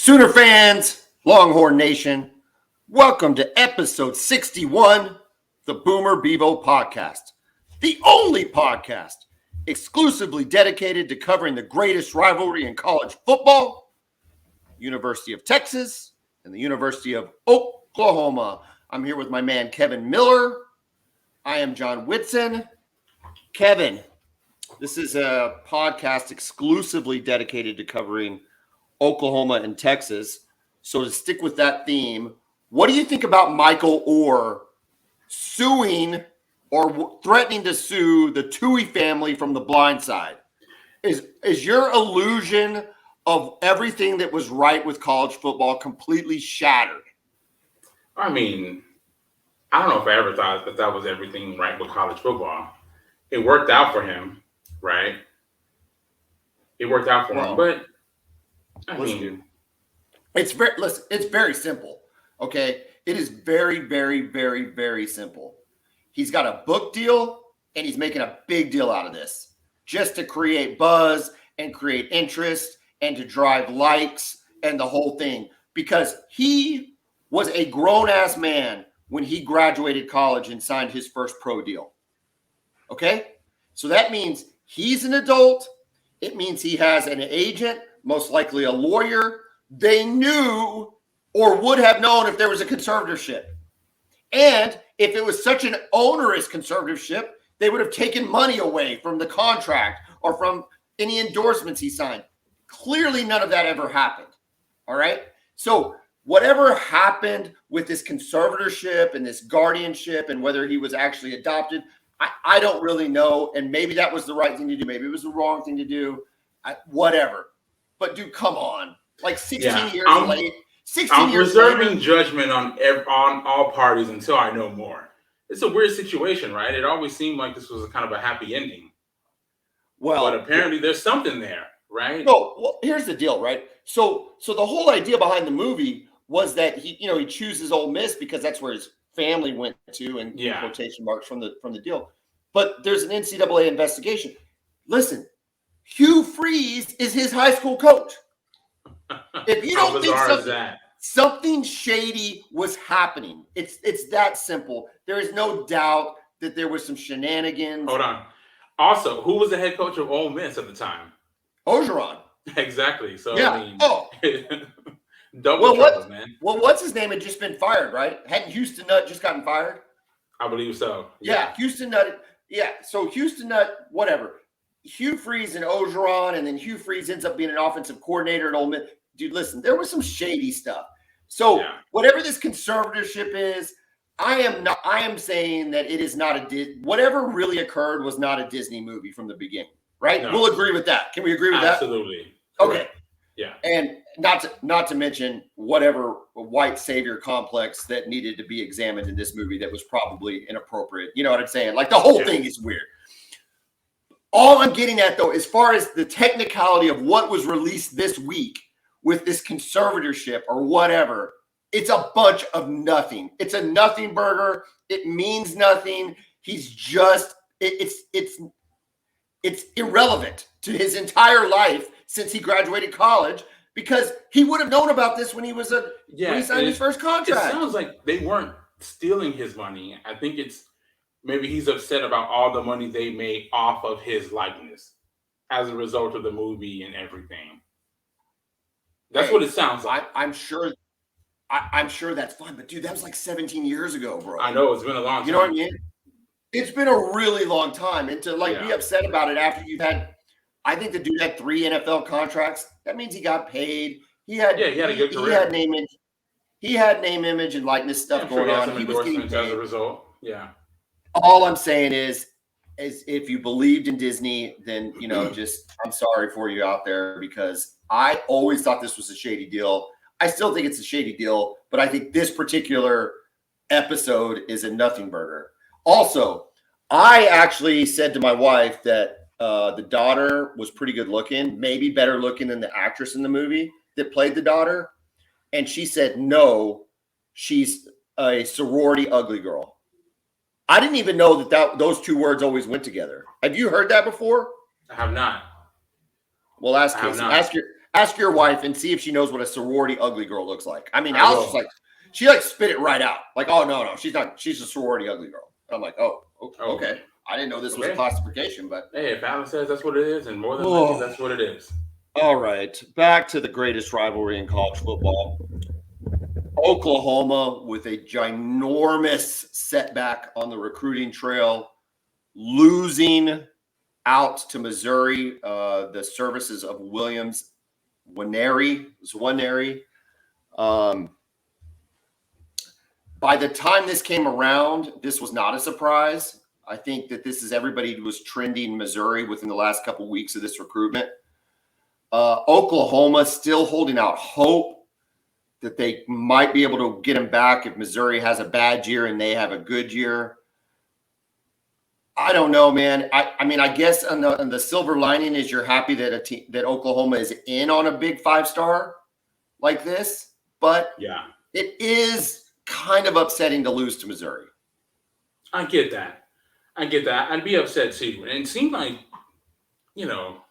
Sooner fans, Longhorn Nation, welcome to episode 61, the Bevo Podcast, the only podcast exclusively dedicated to covering the greatest rivalry in college football, University of Texas and the University of Oklahoma. I'm here with my man, Kevin Miller. I am John Whitson. Kevin, this is a podcast exclusively dedicated to covering Oklahoma and Texas. So to stick with that theme, what do you think about Michael Oher suing or threatening to sue the Tui family from The Blind Side? Is your illusion of everything that was right with college football completely shattered? I mean, I don't know if I ever thought that was everything right with college football. It worked out for him, right? It worked out for him, but it's very simple. Okay. It is very, very, very, very simple. He's got a book deal and he's making a big deal out of this just to create buzz and create interest and to drive likes and the whole thing, because he was a grown-ass man when he graduated college and signed his first pro deal. Okay. So that means he's an adult. It means he has an agent, most likely a lawyer. They knew or would have known if there was a conservatorship. And if it was such an onerous conservatorship, they would have taken money away from the contract or from any endorsements he signed. Clearly, none of that ever happened. All right. So whatever happened with this conservatorship and this guardianship and whether he was actually adopted, I don't really know. And maybe that was the right thing to do. Maybe it was the wrong thing to do. Whatever. But dude, come on. Like 16 years late. 16 I'm years reserving later. Judgment on all parties until I know more. It's a weird situation, right? It always seemed like this was a kind of a happy ending. Well, but apparently there's something there, right? No, well, here's the deal, right? So the whole idea behind the movie was that he chooses Ole Miss because that's where his family went to, and quotation marks from the deal. But there's an NCAA investigation. Listen, Hugh Freeze is his high school coach. If you don't think something shady was happening, it's that simple. There is no doubt that there was some shenanigans. Hold on. Also, who was the head coach of Ole Miss at the time? Ogeron. Exactly. So yeah. I mean, double trouble, man. Well, what's his name had just been fired, right? Hadn't Houston Nutt just gotten fired? I believe so. Yeah, Houston Nutt. Yeah, so Houston Nutt, whatever. Hugh Freeze and Ogeron, and then Hugh Freeze ends up being an offensive coordinator at Ole Miss. Dude, listen, there was some shady stuff. So whatever this conservatorship is, I am saying that it is not whatever really occurred was not a Disney movie from the beginning, right? No. We'll agree with that. Can we agree with Absolutely. that? Okay. Yeah. And not to mention whatever white savior complex that needed to be examined in this movie that was probably inappropriate. You know what I'm saying? Like the whole thing is weird. All I'm getting at, though, as far as the technicality of what was released this week with this conservatorship or whatever, it's a bunch of nothing. It's a nothing burger. It means nothing. He's just it's irrelevant to his entire life since he graduated college, because he would have known about this when he was when he signed his first contract. It sounds like they weren't stealing his money. I think it's maybe he's upset about all the money they made off of his likeness as a result of the movie and everything. That's what it sounds like. I'm sure that's fine, but dude, that was like 17 years ago, bro. I know, it's been a long time. You know what I mean? It's been a really long time, and to be upset about it after you've had, I think the dude had 3 NFL contracts. That means he got paid. He had a good career. He had name, image, and likeness stuff going on. He was getting paid as a result. Yeah. All I'm saying is if you believed in Disney, then just I'm sorry for you out there, because I always thought this was a shady deal. I still think it's a shady deal, but I think this particular episode is a nothing burger. Also, I actually said to my wife that the daughter was pretty good looking, maybe better looking than the actress in the movie that played the daughter. And she said, no, she's a sorority ugly girl. I didn't even know that those two words always went together. Have you heard that before? I have not. Well, ask Ask your wife and see if she knows what a sorority ugly girl looks like. I mean, I Alice will. was like, she like spit it right out. Like, oh no, she's not. She's a sorority ugly girl. And I'm like, oh, okay. I didn't know this was a classification, but hey, if Alice says that's what it is, and more than likely that's what it is. All right, back to the greatest rivalry in college football. Oklahoma with a ginormous setback on the recruiting trail, losing out to Missouri, the services of Williams Nwaneri. By the time this came around, this was not a surprise. I think that this is everybody was trending Missouri within the last couple of weeks of this recruitment. Oklahoma still holding out hope that they might be able to get him back if Missouri has a bad year and they have a good year. I don't know, man. I mean, I guess on the silver lining is you're happy that that Oklahoma is in on a big 5-star like this, but yeah, it is kind of upsetting to lose to Missouri. I get that. I'd be upset too. And it seemed like,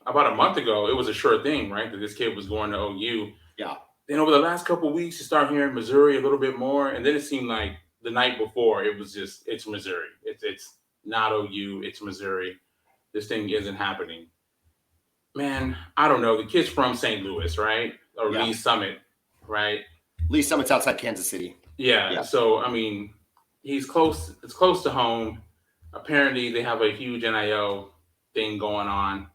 about a month ago, it was a sure thing, right? That this kid was going to OU. Yeah. Then over the last couple of weeks, you start hearing Missouri a little bit more. And then it seemed like the night before, it was just, it's Missouri. It's not OU. It's Missouri. This thing isn't happening. Man, I don't know. The kid's from St. Louis, right? Or Lee Summit, right? Lee Summit's outside Kansas City. Yeah. So, I mean, he's close. It's close to home. Apparently, they have a huge NIL thing going on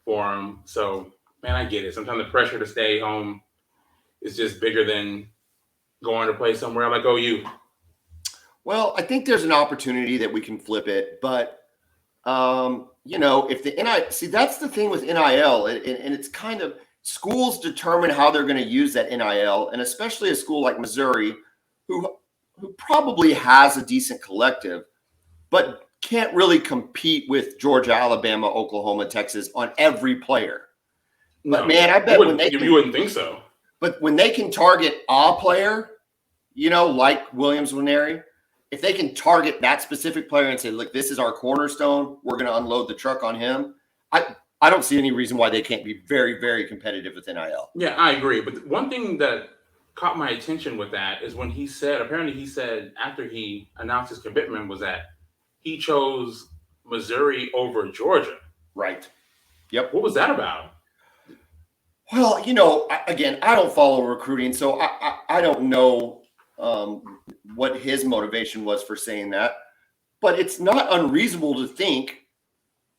for him. So, man, I get it. Sometimes the pressure to stay home is just bigger than going to play somewhere like OU. Well, I think there's an opportunity that we can flip it, but if the NIL, see, that's the thing with NIL, and it's kind of schools determine how they're going to use that NIL, and especially a school like Missouri, who probably has a decent collective, but can't really compete with Georgia, Alabama, Oklahoma, Texas on every player. But no, man, I bet you wouldn't think so. But when they can target a player, like Williams Nwaneri, if they can target that specific player and say, look, this is our cornerstone, we're going to unload the truck on him. I don't see any reason why they can't be very, very competitive with NIL. Yeah, I agree. But one thing that caught my attention with that is when he said after he announced his commitment was that he chose Missouri over Georgia. Right. Yep. What was that about? Well, again, I don't follow recruiting, so I don't know what his motivation was for saying that. But it's not unreasonable to think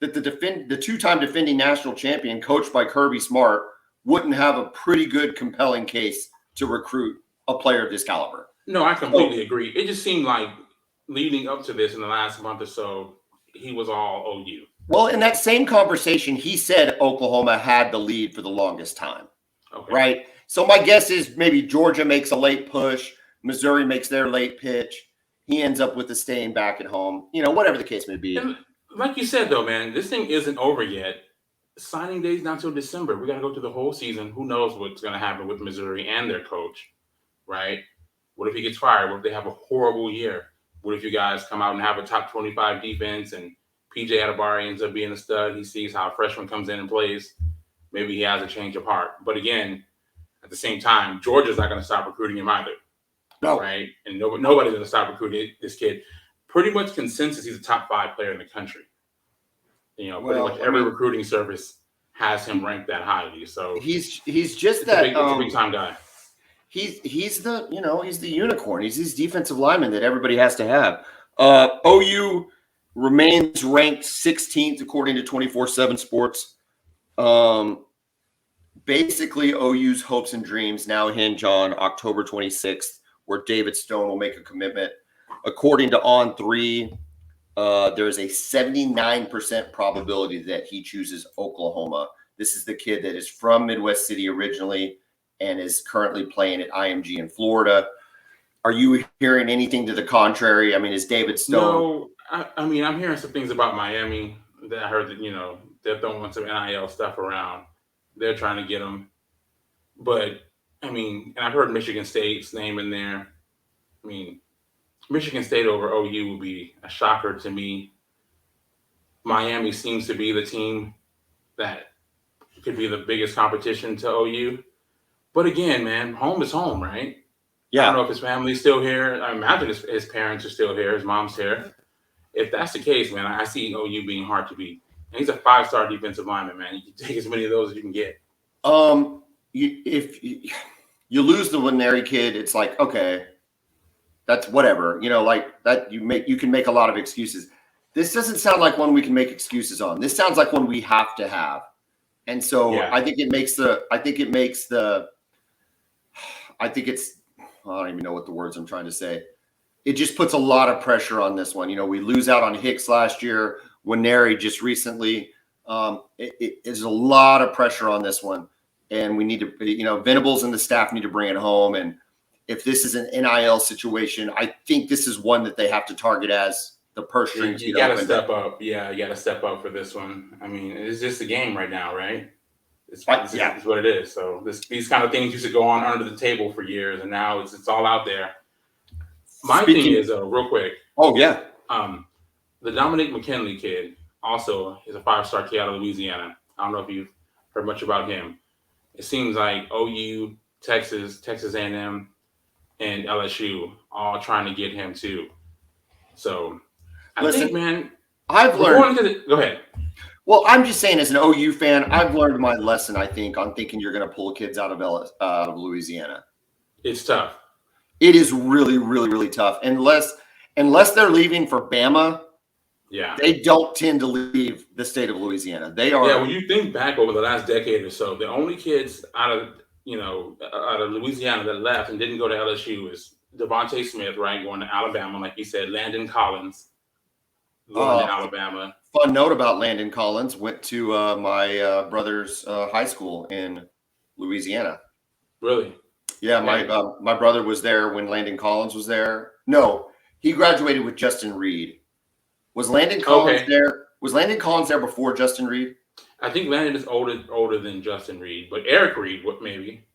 that the two-time defending national champion, coached by Kirby Smart, wouldn't have a pretty good, compelling case to recruit a player of this caliber. No, I completely agree. It just seemed like leading up to this in the last month or so, he was all OU. Well, in that same conversation, he said Oklahoma had the lead for the longest time, right? So my guess is maybe Georgia makes a late push, Missouri makes their late pitch, he ends up with the staying back at home, whatever the case may be. And like you said, though, man, this thing isn't over yet. Signing day's not until December. We got to go through the whole season. Who knows what's going to happen with Missouri and their coach, right? What if he gets fired? What if they have a horrible year? What if you guys come out and have a top 25 defense and PJ Adebari ends up being a stud? He sees how a freshman comes in and plays. Maybe he has a change of heart. But again, at the same time, Georgia's not going to stop recruiting him either. No. Right? And nobody's going to stop recruiting this kid. Pretty much consensus, he's a top 5 player in the country. Pretty much every recruiting service has him ranked that highly. So he's just that a big time guy. He's the he's the unicorn. He's his defensive lineman that everybody has to have. OU remains ranked 16th according to 24/7 Sports. Basically, OU's hopes and dreams now hinge on October 26th, where David Stone will make a commitment. According to On3, there's a 79% probability that he chooses Oklahoma. This is the kid that is from Midwest City originally and is currently playing at IMG in Florida. Are you hearing anything to the contrary? I mean, is David Stone? No, I'm hearing some things about Miami that I heard that, they're throwing some NIL stuff around. They're trying to get him. But, and I've heard Michigan State's name in there. Michigan State over OU would be a shocker to me. Miami seems to be the team that could be the biggest competition to OU. But again, man, home is home, right? Yeah. I don't know if his family's still here. I imagine his parents are still here. His mom's here. If that's the case, man, I see OU being hard to beat. And he's a 5-star defensive lineman, man. You can take as many of those as you can get. If you lose the Winery kid, it's like, okay, that's whatever. Like that you can make a lot of excuses. This doesn't sound like one we can make excuses on. This sounds like one we have to have. And so yeah. I think I don't even know what the words I'm trying to say. It just puts a lot of pressure on this one. We lose out on Hicks last year, Winery just recently. There's a lot of pressure on this one. And we need to, Venables and the staff need to bring it home. And if this is an NIL situation, I think this is one that they have to target as the purse strings. You got to step up. Yeah, you got to step up for this one. I mean, it's just a game right now, right? It's what it is. So these kind of things used to go on under the table for years, and now it's all out there. My thing is, real quick. Oh, yeah. The Dominic McKinley kid also is a 5-star kid out of Louisiana. I don't know if you've heard much about him. It seems like OU, Texas A&M, and LSU all trying to get him too. So I think, man, I've learned. Go ahead. Well, I'm just saying, as an OU fan, I've learned my lesson. I think on thinking you're going to pull kids out of Louisiana. It's tough. It is really, really, really tough. Unless they're leaving for Bama. Yeah, they don't tend to leave the state of Louisiana. They are. Yeah, when you think back over the last decade or so, the only kids out of Louisiana that left and didn't go to LSU is Devontae Smith, right, going to Alabama, like you said. Landon Collins going to Alabama. Fun note about Landon Collins: went to my brother's high school in Louisiana. Really? Yeah, my brother was there when Landon Collins was there. No, he graduated with Justin Reed. Was Landon Collins there? Was Landon Collins there before Justin Reed? I think Landon is older than Justin Reed, but Eric Reed, what maybe?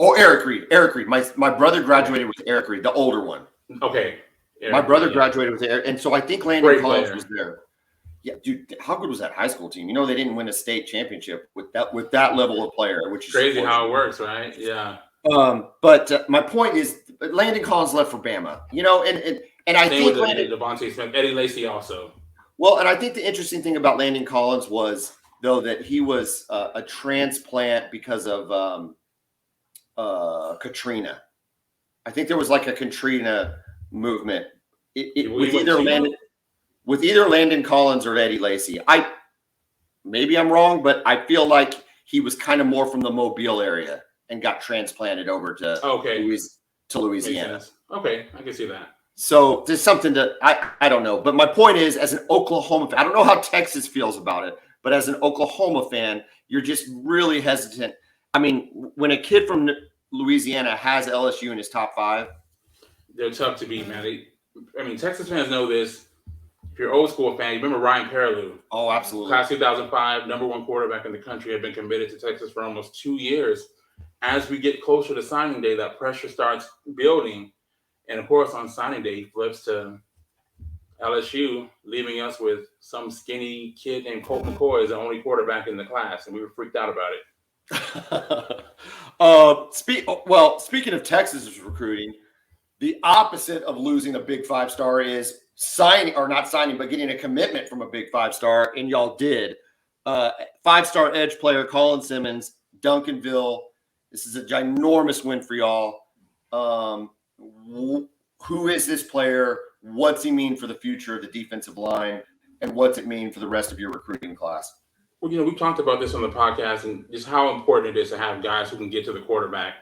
Oh, Eric Reed. My brother graduated with Eric Reed, the older one. Okay. My brother graduated with Eric, and so I think Landon Collins was there. Yeah, dude, how good was that high school team? They didn't win a state championship with that level of player, which is crazy how it works, right? Yeah. But my point is, Landon Collins left for Bama. And I think Devontae Smith, Eddie Lacy also. Well, and I think the interesting thing about Landon Collins was, though, that he was a transplant because of Katrina. I think there was like a Katrina movement with either Landon Collins or Eddie Lacy. Maybe I'm wrong, but I feel like he was kind of more from the Mobile area and got transplanted over to Louisiana. Okay, I can see that. So there's something I don't know. But my point is, as an Oklahoma fan, I don't know how Texas feels about it, but as an Oklahoma fan, you're just really hesitant. I mean, when a kid from Louisiana has LSU in his top 5, they're tough to beat, man. Texas fans know this. If you're an old school fan, you remember Ryan Perrilloux. Oh, absolutely. Class 2005, number 1 quarterback in the country, had been committed to Texas for almost 2 years. As we get closer to signing day, that pressure starts building. And, of course, on signing day, he flips to LSU, leaving us with some skinny kid named Colt McCoy as the only quarterback in the class, and we were freaked out about it. Speaking of Texas recruiting, the opposite of losing a big 5-star is getting a commitment from a big 5-star, and y'all did. 5-star edge player Colin Simmons, Duncanville. This is a ginormous win for y'all. Who is this player? What's he mean for the future of the defensive line? And what's it mean for the rest of your recruiting class? Well, we've talked about this on the podcast and just how important it is to have guys who can get to the quarterback,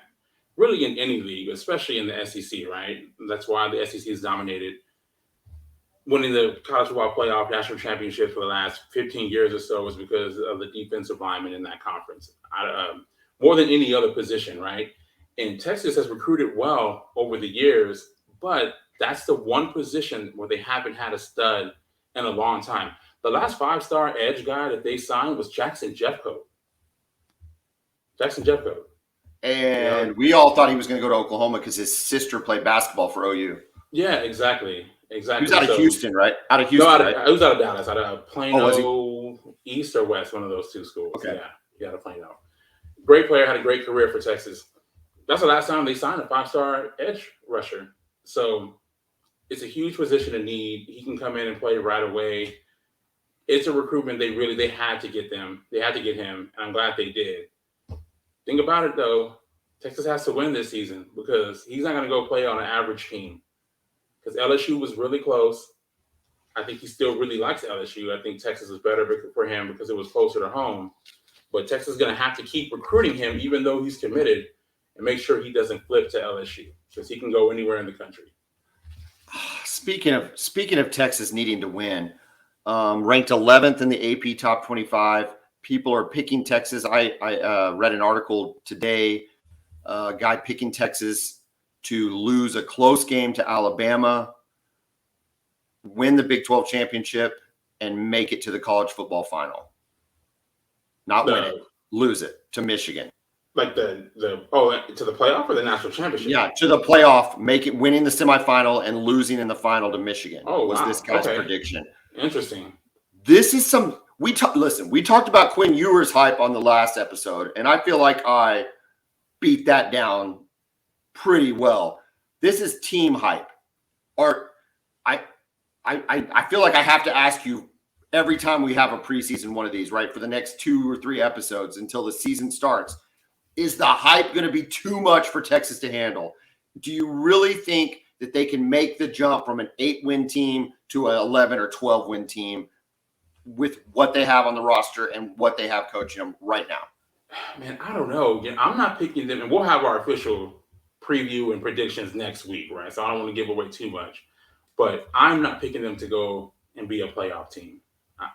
really in any league, especially in the SEC, right? That's why the SEC is dominated. Winning the college football playoff national championship for the last 15 years or so is because of the defensive linemen in that conference, more than any other position, right? And Texas has recruited well over the years, but that's the one position where they haven't had a stud in a long time. The last 5-star edge guy that they signed was Jackson Jeffcoat. And we all thought he was going to go to Oklahoma because his sister played basketball for OU. Yeah, exactly. He was out of Houston, right? He was out of Dallas, out of Plano, East or West, one of those two schools. Okay. You got to point out. Great player, had a great career for Texas. That's the last time they signed a 5-star edge rusher. So it's a huge position of need. He can come in and play right away. It's a recruitment they had to get them. They had to get him, and I'm glad they did. Think about it, though. Texas has to win this season because he's not going to go play on an average team. Because LSU was really close. I think he still really likes LSU. I think Texas is better for him because it was closer to home. But Texas is going to have to keep recruiting him even though he's committed and make sure he doesn't flip to LSU because he can go anywhere in the country. Speaking of Texas needing to win, ranked 11th in the AP Top 25. People are picking Texas. I read an article today, a guy picking Texas to lose a close game to Alabama, win the Big 12 championship, and make it to the college football final. Not win it, lose it to Michigan. Like to the playoff or the national championship? Yeah, to the playoff, winning the semifinal and losing in the final to Michigan was this guy's prediction. Interesting. This is we talked about Quinn Ewers hype on the last episode, and I feel like I beat that down pretty well. This is team hype. I feel like I have to ask you every time we have a preseason one of these, right, for the next 2 or 3 episodes until the season starts. Is the hype going to be too much for Texas to handle? Do you really think that they can make the jump from an 8-win team to an 11 or 12-win team with what they have on the roster and what they have coaching them right now? Man, I don't know. I'm not picking them, and we'll have our official preview and predictions next week, right? So I don't want to give away too much. But I'm not picking them to go and be a playoff team.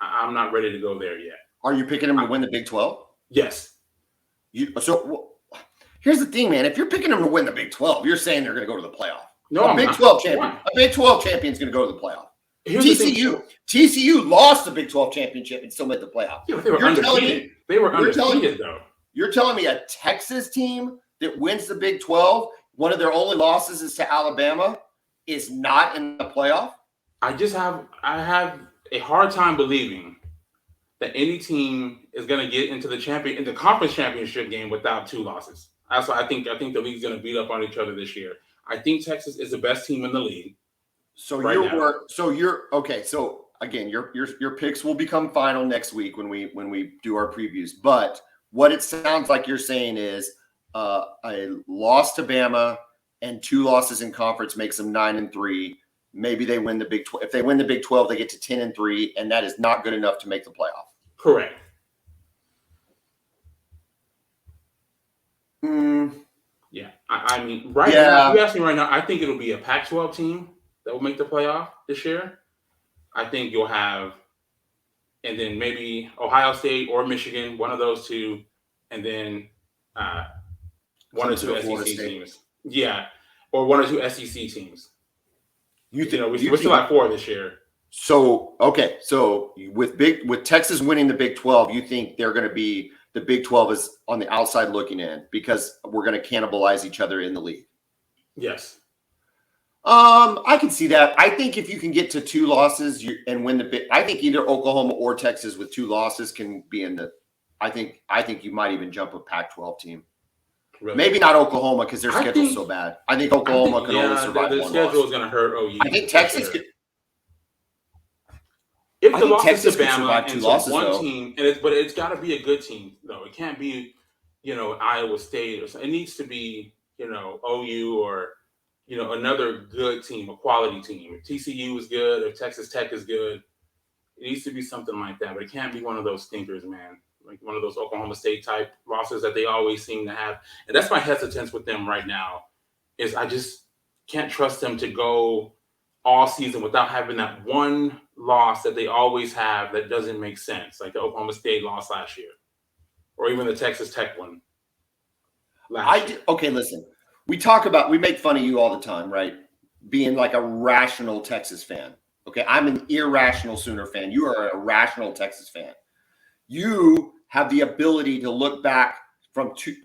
I'm not ready to go there yet. Are you picking them to win the Big 12? Yes. Here's the thing, man. If you're picking them to win the Big 12, you're saying they're going to go to the playoff. No, a Big 12 champion is going to go to the playoff. TCU lost the Big 12 championship and still made the playoff. Yeah, but they were undefeated. They were undefeated, though. You're telling me a Texas team that wins the Big 12, one of their only losses is to Alabama, is not in the playoff? I have a hard time believing that any team is going to get into the conference championship game without 2 losses. That's why I think the league's going to beat up on each other this year. I think Texas is the best team in the league. So again, your picks will become final next week when we do our previews. But what it sounds like you're saying is a loss to Bama and 2 losses in conference makes them 9-3. Maybe they win the Big 12. If they win the Big 12, they get to 10-3, and that is not good enough to make the playoff. Correct. Yeah. I mean, now, if you ask me right now, I think it'll be a Pac-12 team that will make the playoff this year. I think you'll have, and then maybe Ohio State or Michigan, one of those two, and then one or two SEC teams. Yeah, or 1 or 2 SEC teams. We still have 4 this year. So with Texas winning the Big 12, you think they're going to be the Big 12 is on the outside looking in because we're going to cannibalize each other in the league? Yes. I can see that. I think if you can get to 2 losses and win the Big, I think either Oklahoma or Texas with 2 losses can be in the. I think you might even jump a Pac-12 team. Really? Maybe not Oklahoma because their schedule's so bad. I think Oklahoma could only survive one loss. The schedule is going to hurt OU. I think Texas could. If the losses to Bama and one team, but it's got to be a good team though. It can't be, Iowa State or something. It needs to be, OU or, another good team, a quality team. If TCU is good, if Texas Tech is good, it needs to be something like that. But it can't be one of those stinkers, man. Like one of those Oklahoma State type losses that they always seem to have. And that's my hesitance with them right now is I just can't trust them to go all season without having that one loss that they always have that doesn't make sense, like the Oklahoma State loss last year or even the Texas Tech one last year. Okay, listen. We make fun of you all the time, right? Being like a rational Texas fan. Okay, I'm an irrational Sooner fan. You are a rational Texas fan. You have the ability to look back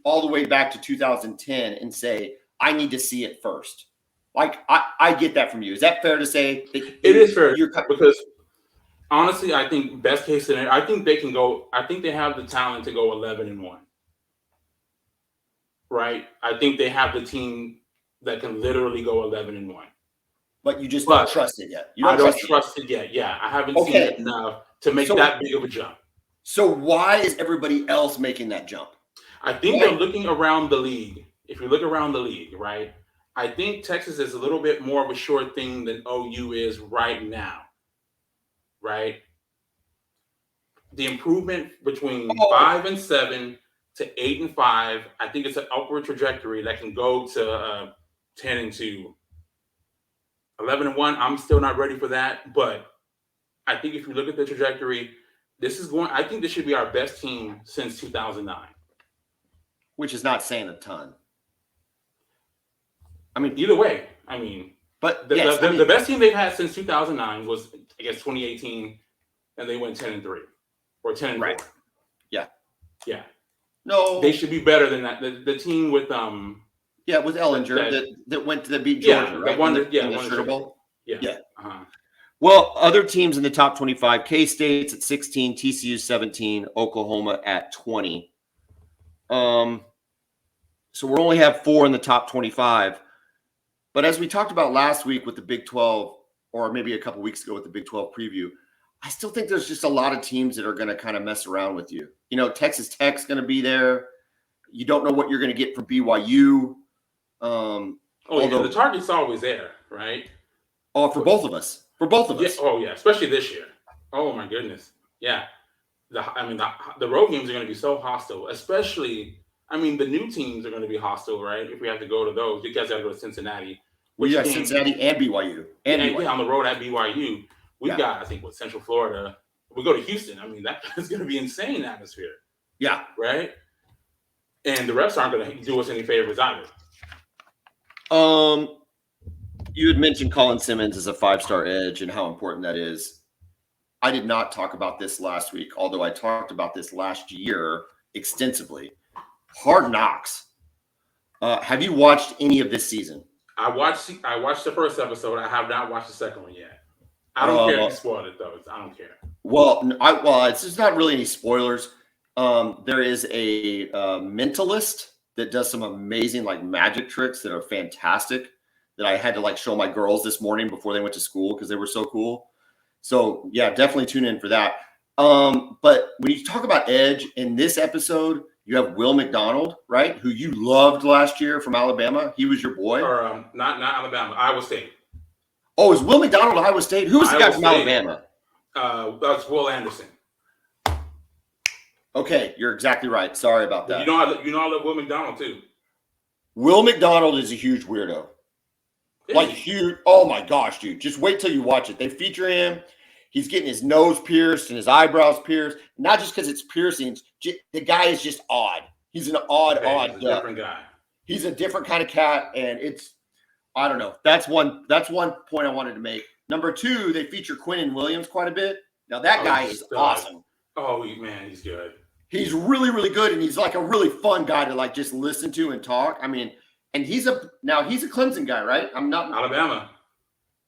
all the way back to 2010 and say, I need to see it first. Like, I get that from you. Is that fair to say? It is fair because Honestly, I think best case scenario, I think they can go. I think they have the talent to go 11-1. Right? I think they have the team that can literally go 11-1. But you just But don't trust it yet. You I don't don't trust it yet. trust it yet. Yeah, I haven't seen Okay. it enough to make So- that big of a jump. So why is everybody else making that jump? I think they're looking around the league. If you look around the league, right? I think Texas is a little bit more of a sure thing than OU is right now. Right? The improvement between 5-7 to 8-5, I think it's an upward trajectory that can go to 10-2. 11-1, I'm still not ready for that, but I think if you look at the trajectory, I think this should be our best team since 2009. Which is not saying a ton. I mean, either way, but the best team they've had since 2009 was, I guess, 2018, and they went 10-3 or 10-4. Right. Yeah. No, they should be better than that. The team with with Ellinger that went to beat Georgia, right? Won the Sugar Bowl. Yeah. Uh-huh. Well, other teams in the top 25: K-State's at 16, TCU 17, Oklahoma at 20. So we only have 4 in the top 25. But as we talked about last week with the Big 12, or maybe a couple weeks ago with the Big 12 preview, I still think there's just a lot of teams that are going to kind of mess around with you. Texas Tech's going to be there. You don't know what you're going to get from BYU. The target's always there, right? Oh, for both of us. For both of us. Oh, yeah. Especially this year. Oh, my goodness. Yeah. The road games are going to be so hostile, especially, the new teams are going to be hostile, right? If we have to go to those, you guys have to go to Cincinnati. We got Cincinnati and BYU. Yeah, on the road at BYU. We've got, I think, Central Florida. We go to Houston. That is going to be insane atmosphere. Yeah. Right? And the refs aren't going to do us any favors either. You had mentioned Colin Simmons as a 5-star edge and how important that is. I did not talk about this last week, although I talked about this last year extensively. Hard Knocks. Have you watched any of this season? I watched the first episode. I have not watched the second one yet. I don't care if you spoiled it, though. I don't care. Well, it's just not really any spoilers. There is a mentalist that does some amazing magic tricks that are fantastic that I had to show my girls this morning before they went to school because they were so cool. So yeah, definitely tune in for that. But when you talk about edge in this episode, you have Will McDonald, right? Who you loved last year from Alabama. He was your boy. Or not Alabama, Iowa State. Oh, is Will McDonald Iowa State? Who was the guy from Alabama? That's Will Anderson. Okay, you're exactly right. Sorry about that. I love Will McDonald too. Will McDonald is a huge weirdo. Huge. Oh my gosh, dude. Just wait till you watch it. They feature him. He's getting his nose pierced and his eyebrows pierced. Not just because it's piercings. The guy is just odd. He's an odd different guy. He's a different kind of cat, and I don't know. That's one point I wanted to make. Number 2, they feature Quinnen Williams quite a bit. Now that guy is awesome. Oh man, he's good. He's really, really good, and he's a really fun guy to just listen to and talk. And he's a Clemson guy, right? I'm not Alabama.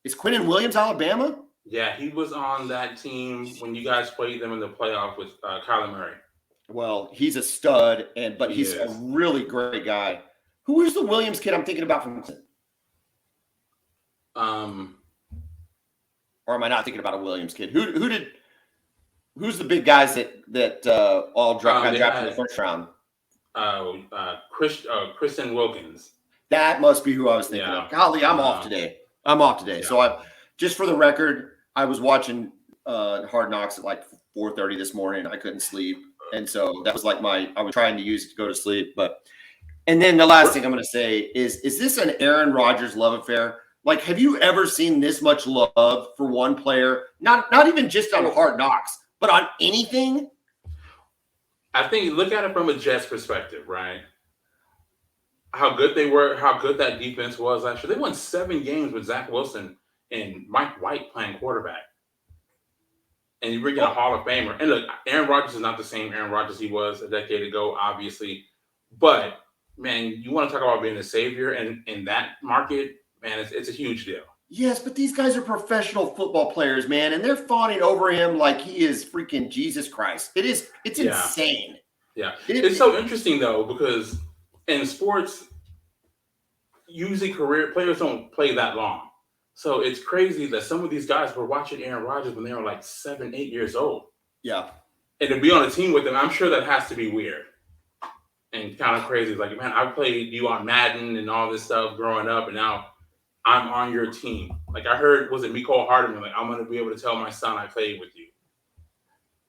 Is Quinnen Williams Alabama? Yeah, he was on that team when you guys played them in the playoff with Kyler Murray. Well, he's a stud, but he's a really great guy. Who is the Williams kid I'm thinking about from Clemson? Or am I not thinking about a Williams kid? Who's the big guys that all got drafted in the first round? Kristen Wilkins. That must be who I was thinking of. Golly, I'm off today. Yeah. So just for the record, I was watching Hard Knocks at 4:30 this morning. I couldn't sleep, and so that was I was trying to use it to go to sleep. And then the last thing I'm going to say is this an Aaron Rodgers love affair? Have you ever seen this much love for one player? Not even just on Hard Knocks, but on anything? I think look at it from a Jets perspective, right? How good they were, how good that defense was last year. They won 7 games with Zach Wilson and Mike White playing quarterback. And you bring in a Hall of Famer. And look, Aaron Rodgers is not the same Aaron Rodgers he was a decade ago, obviously. But, man, you want to talk about being a savior in that market, man, it's a huge deal. Yes, but these guys are professional football players, man, and they're fawning over him like he is freaking Jesus Christ. It's Yeah. insane. Yeah. It's so interesting, though, because in sports, usually career players don't play that long. So it's crazy that some of these guys were watching Aaron Rodgers when they were like 7, 8 years old. Yeah. And to be on a team with them, I'm sure that has to be weird and kind of crazy. It's like, man, I played you on Madden and all this stuff growing up, and now I'm on your team. Like I heard, was it Mecole Hardman? Like, I'm going to be able to tell my son I played with you.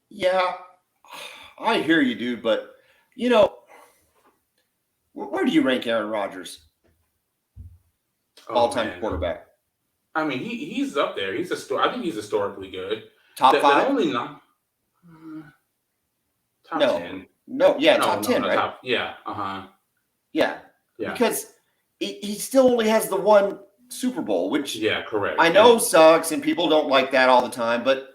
Yeah, I hear you, dude. But, where do you rank Aaron Rodgers? All-time quarterback. I mean, he's up there. I think he's historically good. Top 5? Only not. Top 10. No, yeah, top 10, right? Yeah, Yeah, because he still only has the one Super Bowl, which correct. I know sucks, and people don't like that all the time. But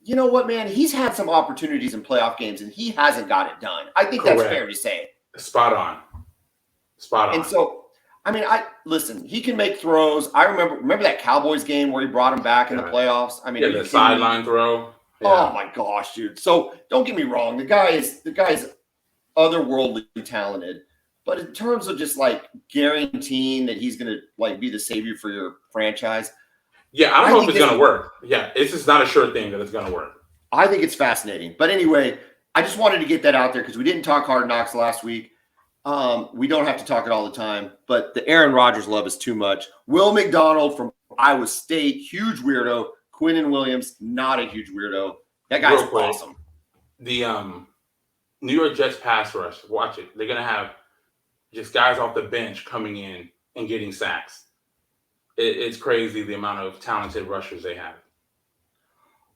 you know what, man? He's had some opportunities in playoff games, and he hasn't got it done. I think that's fair to say. Spot on. And so, I mean, listen. He can make throws. I remember that Cowboys game where he brought him back in the playoffs. I mean, the sideline throw. Yeah. Oh my gosh, dude! So don't get me wrong. The guy's otherworldly talented, but in terms of just like guaranteeing that he's gonna like be the savior for your franchise, I don't know if it's gonna work. Yeah, it's just not a sure thing that it's gonna work. I think it's fascinating. But anyway, I just wanted to get that out there because we didn't talk Hard Knocks last week. We don't have to talk it all the time, but the Aaron Rodgers love is too much. Will McDonald from Iowa State, huge weirdo. Quinnen Williams, not a huge weirdo. That guy's awesome. The New York Jets pass rush, watch it. They're going to have just guys off the bench coming in and getting sacks. It's crazy the amount of talented rushers they have.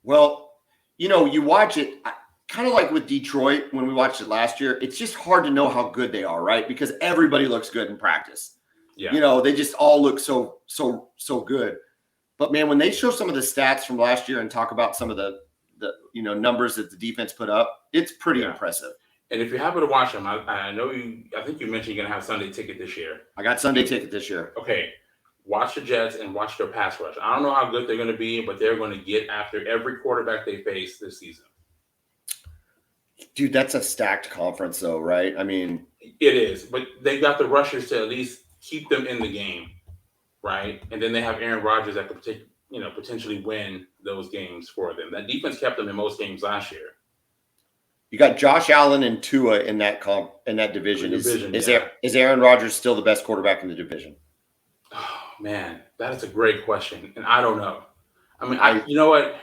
Well, you watch it kind of like with Detroit when we watched it last year. It's just hard to know how good they are, right? Because everybody looks good in practice. Yeah. They just all look so good. But man, when they show some of the stats from last year and talk about some of the numbers that the defense put up, it's pretty impressive. And if you happen to watch them, I think you mentioned you're gonna have Sunday ticket this year. I got Sunday ticket this year. Okay, watch the Jets and watch their pass rush. I don't know how good they're gonna be, but they're gonna get after every quarterback they face this season. Dude, that's a stacked conference, though, right? I mean, it is, but they got the rushers to at least keep them in the game. Right, and then they have Aaron Rodgers that could, potentially win those games for them. That defense kept them in most games last year. You got Josh Allen and Tua in that division. Is Aaron Rodgers still the best quarterback in the division? Oh man, that is a great question, and I don't know. I mean, you know what?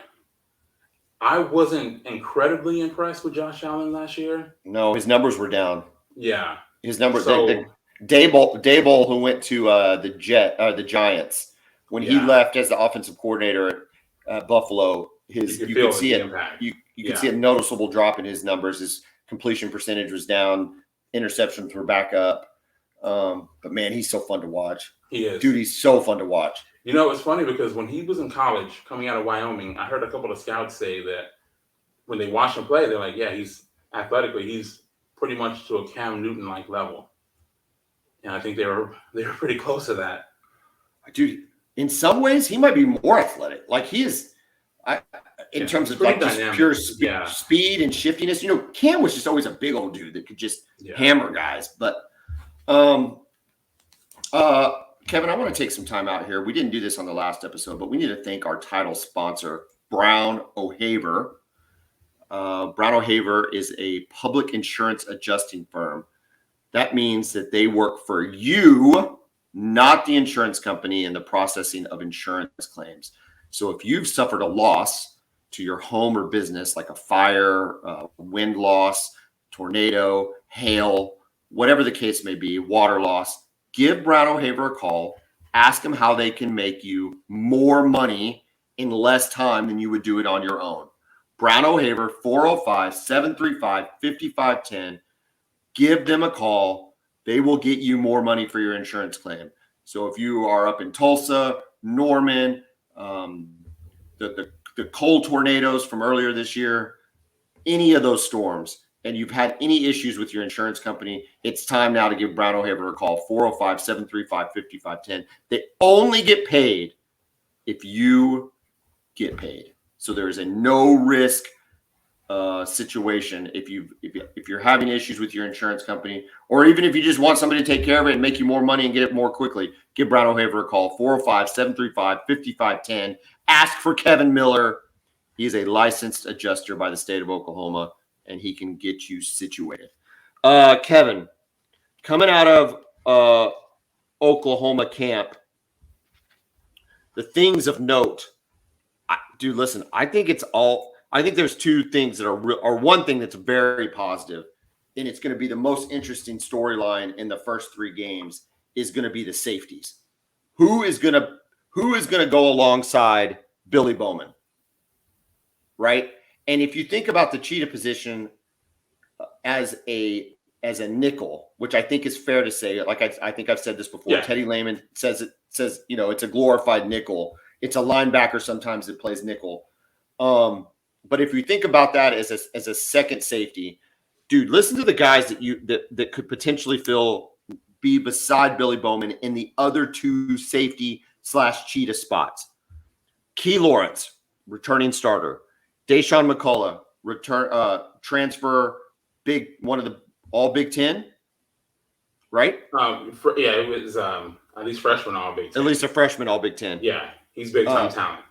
I wasn't incredibly impressed with Josh Allen last year. No, his numbers were down. Yeah, his numbers. Daboll, who went to the Giants, when he left as the offensive coordinator at Buffalo, you could see a noticeable drop in his numbers. His completion percentage was down, interceptions were back up. But man, he's so fun to watch. He is. Dude, he's so fun to watch. It's funny because when he was in college, coming out of Wyoming, I heard a couple of scouts say that when they watch him play, they're like, yeah, he's pretty much to a Cam Newton-like level. And I think they were pretty close to that. Dude, in some ways, he might be more athletic. Like he is, in terms of like just pure speed and shiftiness. Cam was just always a big old dude that could just hammer guys. But, Kevin, I want to take some time out here. We didn't do this on the last episode, but we need to thank our title sponsor, Brown O'Haver. Brown O'Haver is a public insurance adjusting firm. That means that they work for you, not the insurance company, in the processing of insurance claims. So if you've suffered a loss to your home or business, like a fire, wind loss, tornado, hail, whatever the case may be, water loss, give Brown O'Haver a call. Ask them how they can make you more money in less time than you would do it on your own. Brown O'Haver, 405-735-5510. Give them a call. They will get you more money for your insurance claim. So if you are up in Tulsa, Norman, the cold tornadoes from earlier this year, any of those storms, and you've had any issues with your insurance company, it's time now to give Brown O'Haver a call, 405-735-5510. They only get paid if you get paid. So there's a no risk situation if you're having issues with your insurance company, or even if you just want somebody to take care of it and make you more money and get it more quickly. Give Brown O'Haver a call, 405-735-5510. Ask for Kevin Miller. He is a licensed adjuster by the state of Oklahoma, and he can get you situated. Kevin, coming out of Oklahoma camp, the things of note. Dude, listen, I think there's two things that are one thing that's very positive, and it's going to be the most interesting storyline in the first 3 games is going to be the safeties. Who is going to go alongside Billy Bowman, right? And if you think about the cheetah position as a nickel, which I think is fair to say, like I think I've said this before. Yeah. Teddy Lehman says it's a glorified nickel. It's a linebacker sometimes that plays nickel. But if you think about that as a second safety, dude, listen to the guys that could potentially be beside Billy Bowman in the other 2 safety/cheetah spots. Key Lawrence, returning starter. Deshaun McCullough, transfer, one of the all Big Ten, right? It was at least freshman all Big Ten. At least a freshman all Big Ten. Yeah, he's big time talent.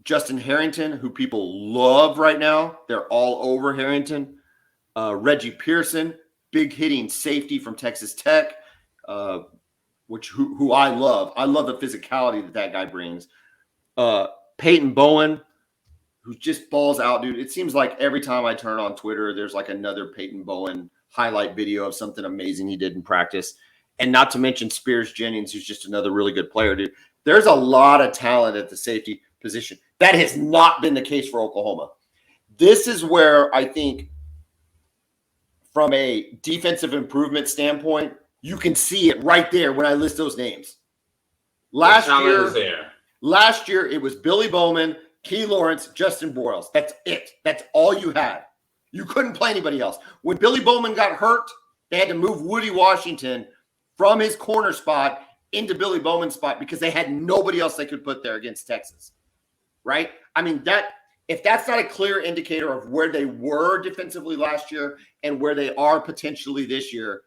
Justin Harrington, who people love right now. They're all over Harrington. Reggie Pearson, big hitting safety from Texas Tech, who I love. I love the physicality that guy brings. Peyton Bowen, who just balls out, dude. It seems like every time I turn on Twitter, there's like another Peyton Bowen highlight video of something amazing he did in practice. And not to mention Spears Jennings, who's just another really good player, dude. There's a lot of talent at the safety position. That has not been the case for Oklahoma. This is where I think from a defensive improvement standpoint, you can see it right there when I list those names. Last year, it was Billy Bowman, Key Lawrence, Justin Broyles. That's it. That's all you had. You couldn't play anybody else. When Billy Bowman got hurt, they had to move Woody Washington from his corner spot into Billy Bowman's spot because they had nobody else they could put there against Texas. Right? I mean, if that's not a clear indicator of where they were defensively last year and where they are potentially this year,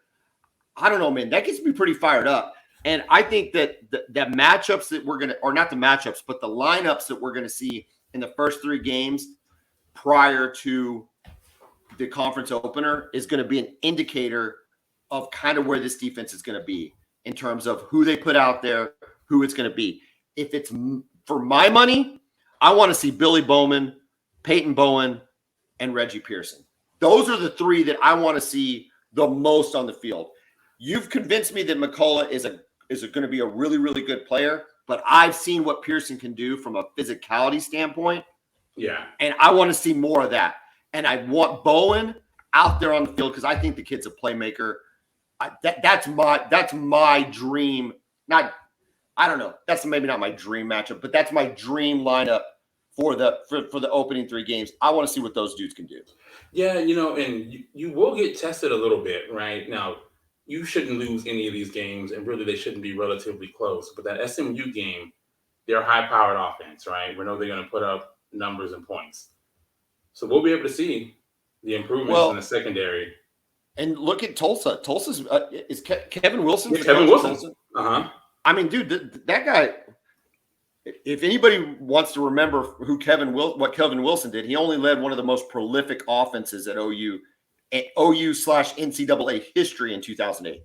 I don't know, man. That gets me pretty fired up. And I think that the matchups that we're going to – or not the matchups, but the lineups that we're going to see in the first 3 games prior to the conference opener is going to be an indicator of kind of where this defense is going to be in terms of who they put out there, who it's going to be. If it's for my money, I want to see Billy Bowman, Peyton Bowen, and Reggie Pearson. Those are the 3 that I want to see the most on the field. You've convinced me that McCullough is going to be a really, really good player, but I've seen what Pearson can do from a physicality standpoint. Yeah. And I want to see more of that. And I want Bowen out there on the field because I think the kid's a playmaker. That's my dream. I don't know. That's maybe not my dream matchup, but that's my dream lineup for the opening 3 games. I want to see what those dudes can do. Yeah, and you will get tested a little bit, right? Now, you shouldn't lose any of these games, and really they shouldn't be relatively close. But that SMU game, they're a high-powered offense, right? We know they're going to put up numbers and points. So we'll be able to see the improvements in the secondary. And look at Tulsa. Tulsa's is Kevin Wilson. Yeah, Kevin Wilson. Uh-huh. I mean, dude, that guy. If anybody wants to remember what Kevin Wilson did, he only led one of the most prolific offenses at OU/NCAA history in 2008.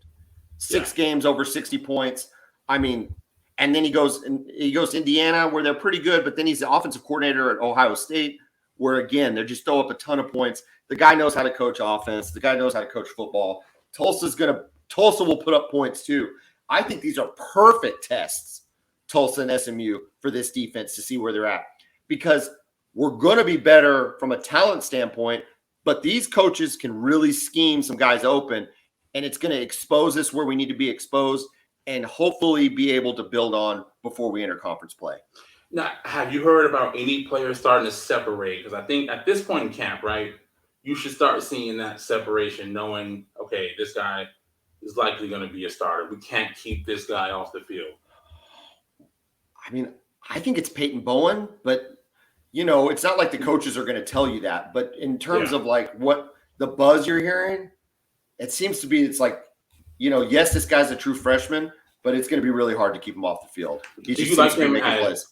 6 games over 60 points. I mean, and then he goes to Indiana where they're pretty good, but then he's the offensive coordinator at Ohio State, where again they just throw up a ton of points. The guy knows how to coach offense. The guy knows how to coach football. Tulsa will put up points too. I think these are perfect tests, Tulsa and SMU, for this defense to see where they're at, because we're going to be better from a talent standpoint, but these coaches can really scheme some guys open, and it's going to expose us where we need to be exposed and hopefully be able to build on before we enter conference play. Now, have you heard about any players starting to separate? Because I think at this point in camp, right, you should start seeing that separation, knowing, okay, this guy is likely going to be a starter. We can't keep this guy off the field. I mean, I think it's Peyton Bowen, but it's not like the coaches are going to tell you that. But in terms of like what the buzz you're hearing, it seems to be it's like, yes, this guy's a true freshman, but it's going to be really hard to keep him off the field. He Do just you seems like to be him making plays.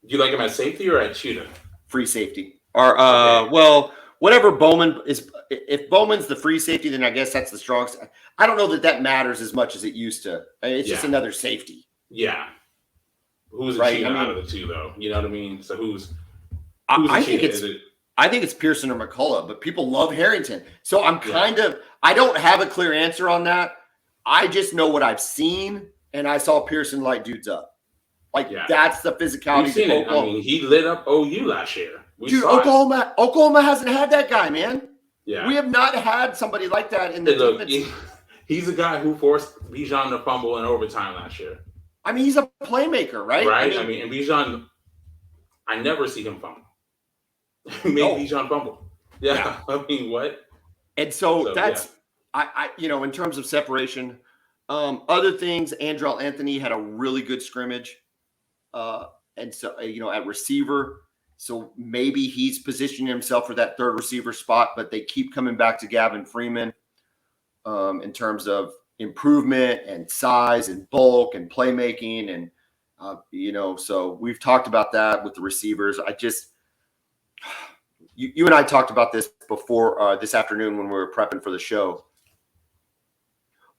Do you like him at safety or at shooter? Free safety. Or well, whatever Bowman is. If Bowman's the free safety, then I guess that's the strongest. I don't know that matters as much as it used to. It's just another safety. Yeah. Who's the cheater out of the two, though? You know what I mean? So who's I think it's Pearson or McCullough, but people love Harrington. So I'm I don't have a clear answer on that. I just know what I've seen, and I saw Pearson light dudes up. That's the physicality. We've seen it. I mean, he lit up OU last year. Oklahoma hasn't had that guy, man. Yeah. We have not had somebody like that in the defense. He's the guy who forced Bijan to fumble in overtime last year. I mean, he's a playmaker, right? Right? I mean, and Bijan, I never see him fumble. He made Bijan fumble. Yeah. I mean, what? And so that's I in terms of separation, other things, Andrell Anthony had a really good scrimmage. And so, at receiver, so maybe he's positioning himself for that third receiver spot, but they keep coming back to Gavin Freeman in terms of improvement and size and bulk and playmaking. And, so we've talked about that with the receivers. You and I talked about this before this afternoon when we were prepping for the show.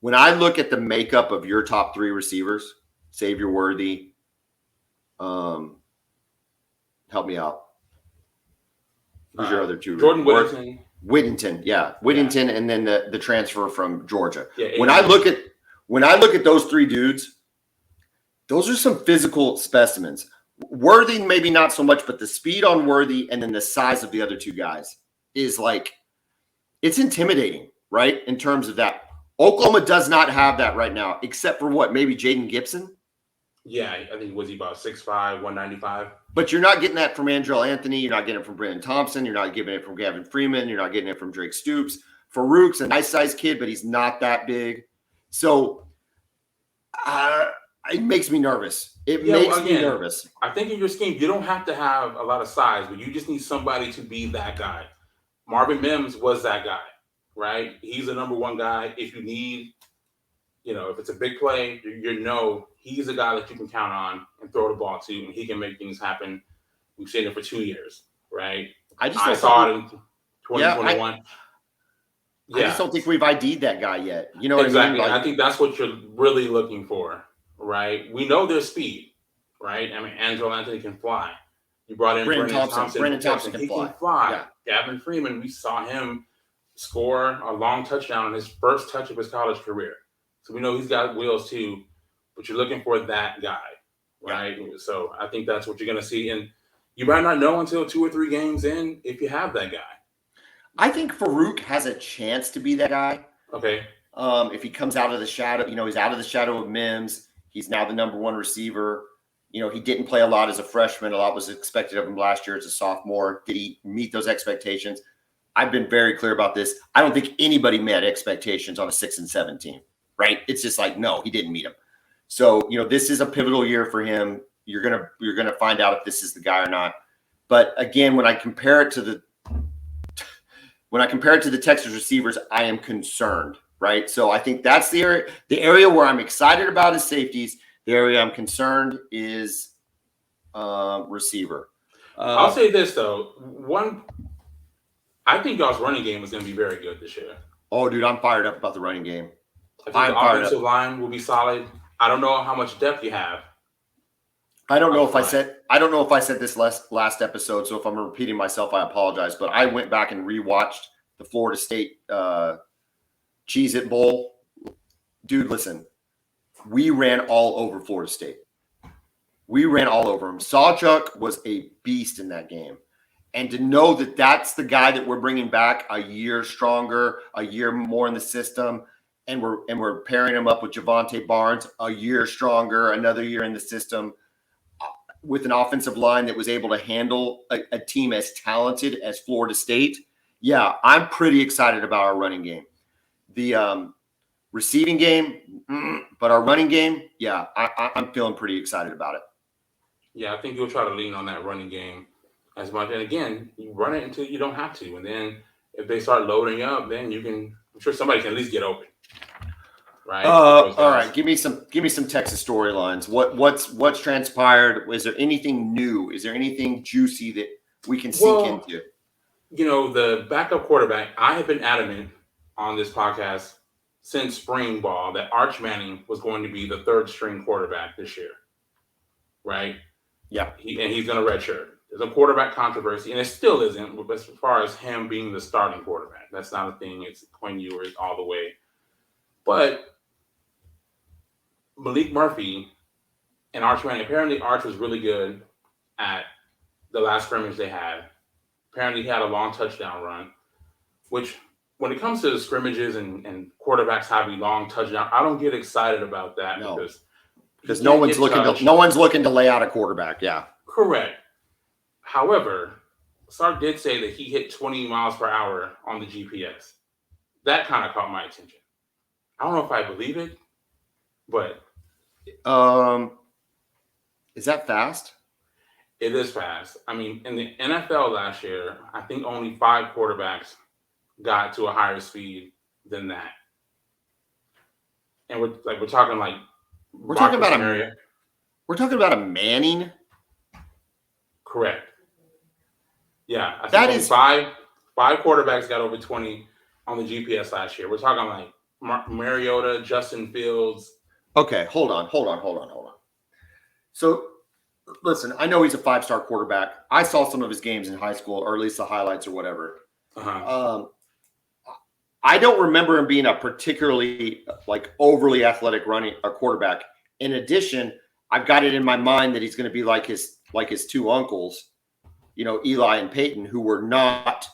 When I look at the makeup of your top three receivers, Xavier Worthy, help me out. Who's your other two? Jordan Whittington. Whittington, and then the transfer from Georgia. When I look at those three dudes, those are some physical specimens. Worthy, maybe not so much, but the speed on Worthy and then the size of the other two guys is it's intimidating, right? In terms of that. Oklahoma does not have that right now, except for what? Maybe Jaden Gibson? Yeah, I think was he about 6'5", 195. But you're not getting that from Andrell Anthony. You're not getting it from Brandon Thompson. You're not getting it from Gavin Freeman. You're not getting it from Drake Stoops. Farouk's a nice-sized kid, but he's not that big. So it makes me nervous. It makes me nervous. I think in your scheme, you don't have to have a lot of size, but you just need somebody to be that guy. Marvin Mims was that guy, right? He's the number one guy. If you need, if it's a big play, he's a guy that you can count on and throw the ball to, and he can make things happen. We've seen it for 2 years, right? I saw it in 2021. I just don't think we've ID'd that guy yet. You know what exactly. I mean? I think that's what you're really looking for, right? We know their speed, right? I mean, Andrell Anthony can fly. You brought in Brandon Thompson. Brandon Thompson can fly. Yeah. Gavin Freeman, we saw him score a long touchdown on his first touch of his college career. So we know he's got wheels too, but you're looking for that guy, right? Yeah. So I think that's what you're going to see. And you might not know until 2 or 3 games in if you have that guy. I think Farouk has a chance to be that guy. Okay. If he comes out of the shadow, he's out of the shadow of Mims. He's now the number one receiver. He didn't play a lot as a freshman. A lot was expected of him last year as a sophomore. Did he meet those expectations? I've been very clear about this. I don't think anybody met expectations on a 6-7 team, right? It's just no, he didn't meet them. So, this is a pivotal year for him. You're gonna find out if this is the guy or not. But again, when I compare it to the Texas receivers, I am concerned, right? So I think that's the area where I'm excited about is safeties. The area I'm concerned is receiver. I'll say this though. I think y'all's running game is going to be very good this year. Oh, dude, I'm fired up about the running game. I think the offensive line will be solid. I don't know how much depth you have. I don't know if I said this last episode, so if I'm repeating myself, I apologize. But I went back and rewatched the Florida State Cheez-It Bowl. Dude, listen, we ran all over Florida State. We ran all over them. Sawchuk was a beast in that game. And to know that that's the guy that we're bringing back a year stronger, a year more in the system, and we're pairing him up with Javonte Barnes, a year stronger, another year in the system, with an offensive line that was able to handle a team as talented as Florida State. Yeah, I'm pretty excited about our running game. The receiving game, but our running game, yeah, I'm feeling pretty excited about it. Yeah, I think you'll try to lean on that running game as much. And again, you run it until you don't have to. And then if they start loading up, then you can, I'm sure somebody can at least get open. Right. All right. Give me some Texas storylines. What's transpired? Is there anything new? Is there anything juicy that we can sink into? You know, the backup quarterback, I have been adamant on this podcast since spring ball that Arch Manning was going to be the third string quarterback this year. Right? Yeah. He's going to redshirt. There's a quarterback controversy, and it still isn't as far as him being the starting quarterback. That's not a thing. It's Quinn Ewers all the way. But Malik Murphy and Arch Manning, apparently Arch was really good at the last scrimmage they had. Apparently he had a long touchdown run, which when it comes to the scrimmages and quarterbacks having long touchdown, I don't get excited about that because no one's looking to lay out a quarterback. Yeah. Correct. However, Sark did say that he hit 20 miles per hour on the GPS. That kind of caught my attention. I don't know if I believe it, but is that fast? It is fast. I mean, in the NFL last year, I think only 5 quarterbacks got to a higher speed than that. And we're talking about a Manning. Correct. Yeah, I think that is five quarterbacks got over 20 on the GPS last year. We're talking like Mariota, Justin Fields. Okay, hold on. So, listen, I know he's a 5-star quarterback. I saw some of his games in high school, or at least the highlights or whatever. I don't remember him being a particularly overly athletic quarterback. In addition, I've got it in my mind that he's going to be like his 2 uncles, Eli and Peyton, who were not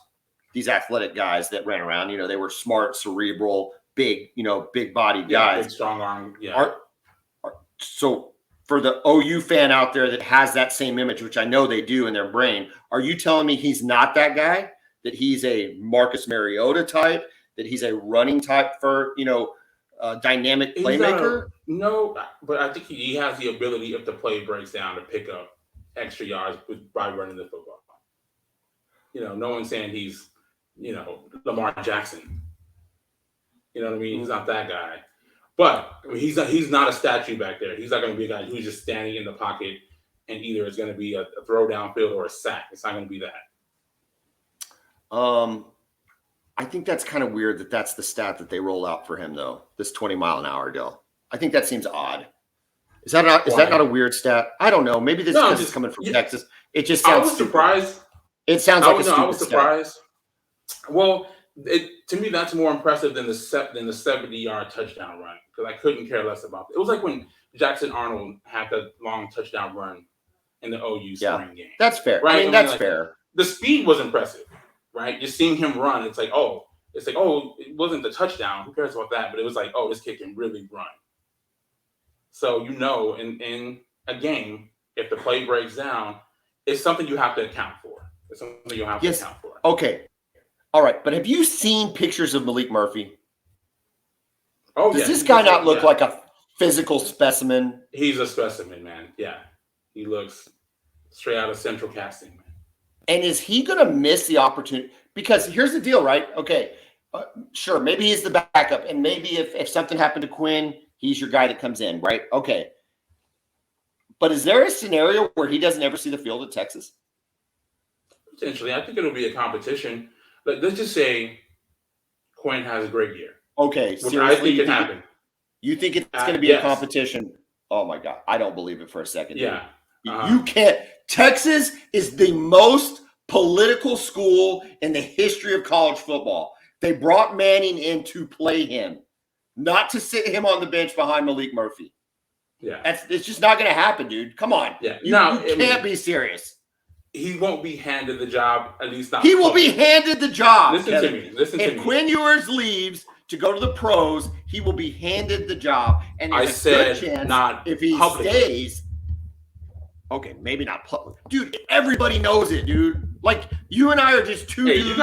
these athletic guys that ran around. They were smart, cerebral, big bodied guys. Big, strong arm. Yeah. So for the OU fan out there that has that same image, which I know they do in their brain, are you telling me he's not that guy? That he's a Marcus Mariota type? That he's a running type for, dynamic playmaker? No, but I think he has the ability, if the play breaks down, to pick up extra yards by running the football. No one's saying he's, Lamar Jackson. You know what I mean? He's not that guy. But I mean, he's not a statue back there. He's not going to be a guy who's just standing in the pocket and either it's going to be a throw downfield or a sack. It's not going to be that. I think that's kind of weird that that's the stat that they roll out for him, though, this 20-mile-an-hour deal. I think that seems odd. Is that not a weird stat? I don't know. Maybe this is because it's coming from Texas. It just sounds I was surprised. It sounds like a stupid I was surprised. Stat. Well, to me, that's more impressive than the 70-yard touchdown run, because I couldn't care less about it. It was like when Jackson Arnold had the long touchdown run in the OU spring game. That's fair. Right? I mean, that's fair. The speed was impressive, right? Just seeing him run, it's like, it wasn't the touchdown. Who cares about that? But it was like, this kid can really run. So, in a game, if the play breaks down, it's something you have to account for. It's something you have to account for. Okay. All right. But have you seen pictures of Malik Murphy? Does this guy not look like a physical specimen? He's a specimen, man. Yeah. He looks straight out of Central Casting, man. And is he going to miss the opportunity? Because here's the deal, right? Okay. Sure. Maybe he's the backup. And maybe if something happened to Quinn, he's your guy that comes in, right? Okay. But is there a scenario where he doesn't ever see the field at Texas? Potentially. I think it'll be a competition. Let's just say Quinn has a great year. Okay. Seriously, I think it happened. You think it's going to be a competition? Oh, my God. I don't believe it for a second. Yeah. You can't. Texas is the most political school in the history of college football. They brought Manning in to play him, not to sit him on the bench behind Malik Murphy. Yeah. It's just not going to happen, dude. Come on. Yeah. You can't be serious. He won't be handed the job, at least not. He will be handed the job. Listen to me. If Quinn Ewers leaves to go to the pros, he will be handed the job. And there's a good chance not if he stays. Okay, maybe not public. Dude, everybody knows it, dude. Like, you and I are just two dudes. You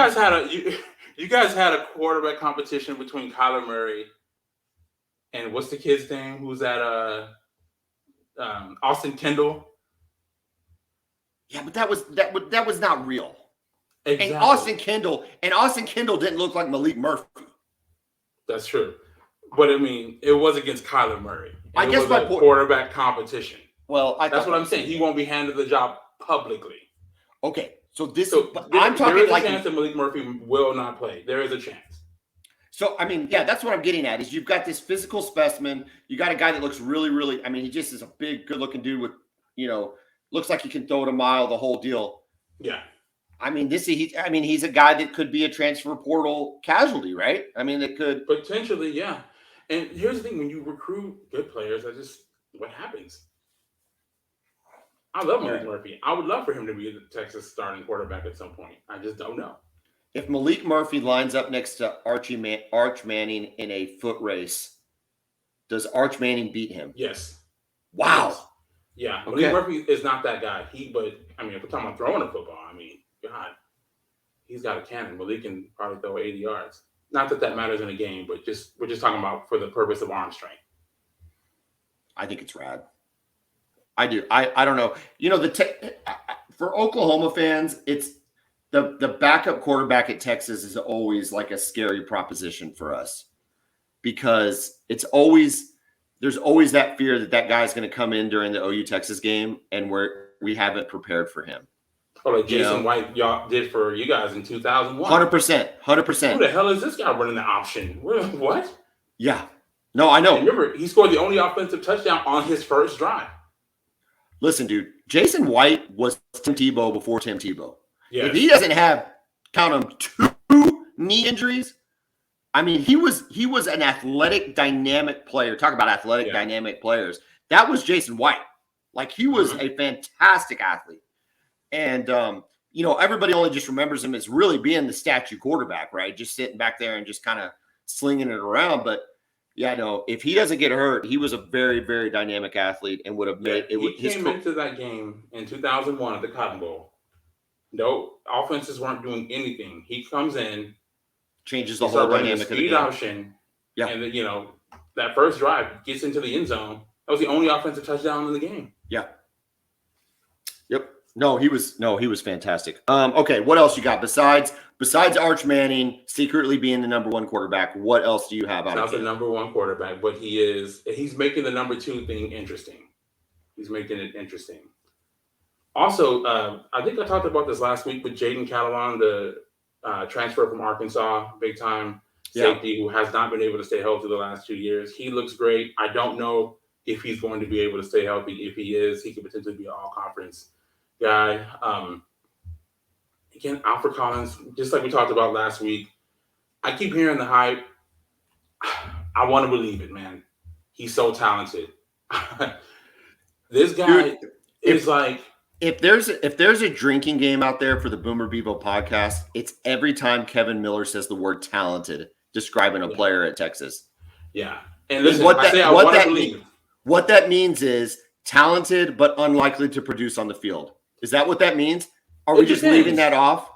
guys had a quarterback competition between Kyler Murray and what's the kid's name? Who's that? Austin Kendall. Yeah, but that was not real. Exactly. And Austin Kendall didn't look like Malik Murphy. That's true. But I mean, it was against Kyler Murray. I guess my quarterback competition. Well, that's what I'm saying. He won't be handed the job publicly. Okay, so I'm talking there is a chance that Malik Murphy will not play. There is a chance. So I mean, yeah, that's what I'm getting at. Is you've got this physical specimen. You got a guy that looks really, really. I mean, he just is a big, good-looking dude with, looks like he can throw it a mile, the whole deal. Yeah. I mean, he's a guy that could be a transfer portal casualty, right? I mean, that could potentially, yeah. And here's the thing: when you recruit good players, what happens? I love Malik Murphy. I would love for him to be the Texas starting quarterback at some point. I just don't know. If Malik Murphy lines up next to Arch Manning in a foot race, does Arch Manning beat him? Yes. Wow. Yes. Yeah. Okay. Malik Murphy is not that guy. If we're talking about throwing a football, God, he's got a cannon. Malik can probably throw 80 yards. Not that matters in a game, but we're just talking about for the purpose of arm strength. I think it's rad. I do. I don't know. For Oklahoma fans, it's the backup quarterback at Texas is always like a scary proposition for us because there's always that fear that guy's going to come in during the OU Texas game and we haven't prepared for him. Oh, like Jason White y'all did for you guys in 2001. 100%. Who the hell is this guy running the option? What? Yeah. No, I know. And remember, he scored the only offensive touchdown on his first drive. Listen, dude, Jason White was Tim Tebow before Tim Tebow. Yes. If he doesn't have, count them, 2 knee injuries, I mean, he was an athletic, dynamic player. Talk about athletic, dynamic players. That was Jason White. Like, he was a fantastic athlete. And, everybody only just remembers him as really being the statue quarterback, right? Just sitting back there and just kind of slinging it around. But, yeah, no, if he doesn't get hurt, he was a very, very dynamic athlete and would have made it. He came into that game in 2001 at the Cotton Bowl. No, offenses weren't doing anything. He comes in, changes the whole dynamic of the game. Option, and then, that first drive gets into the end zone. That was the only offensive touchdown in the game. Yeah. Yep. No, he was fantastic. Okay, what else you got besides Arch Manning secretly being the number 1 quarterback? What else do you have out of him? Not the number 1 quarterback, but he's making the number 2 thing interesting. He's making it interesting. Also, I think I talked about this last week with Jaden Catalon, the transfer from Arkansas, big time safety who has not been able to stay healthy the last 2 years. He looks great. I don't know if he's going to be able to stay healthy. If he is, he could potentially be an all-conference guy. Again, Alfred Collins, just like we talked about last week, I keep hearing the hype. I want to believe it, man. He's so talented. This guy is like... If there's a drinking game out there for the Boomer Bevo podcast, it's every time Kevin Miller says the word talented, describing a player at Texas. Yeah. And listen, what that means is talented but unlikely to produce on the field. Is that what that means? Are we just leaving that off?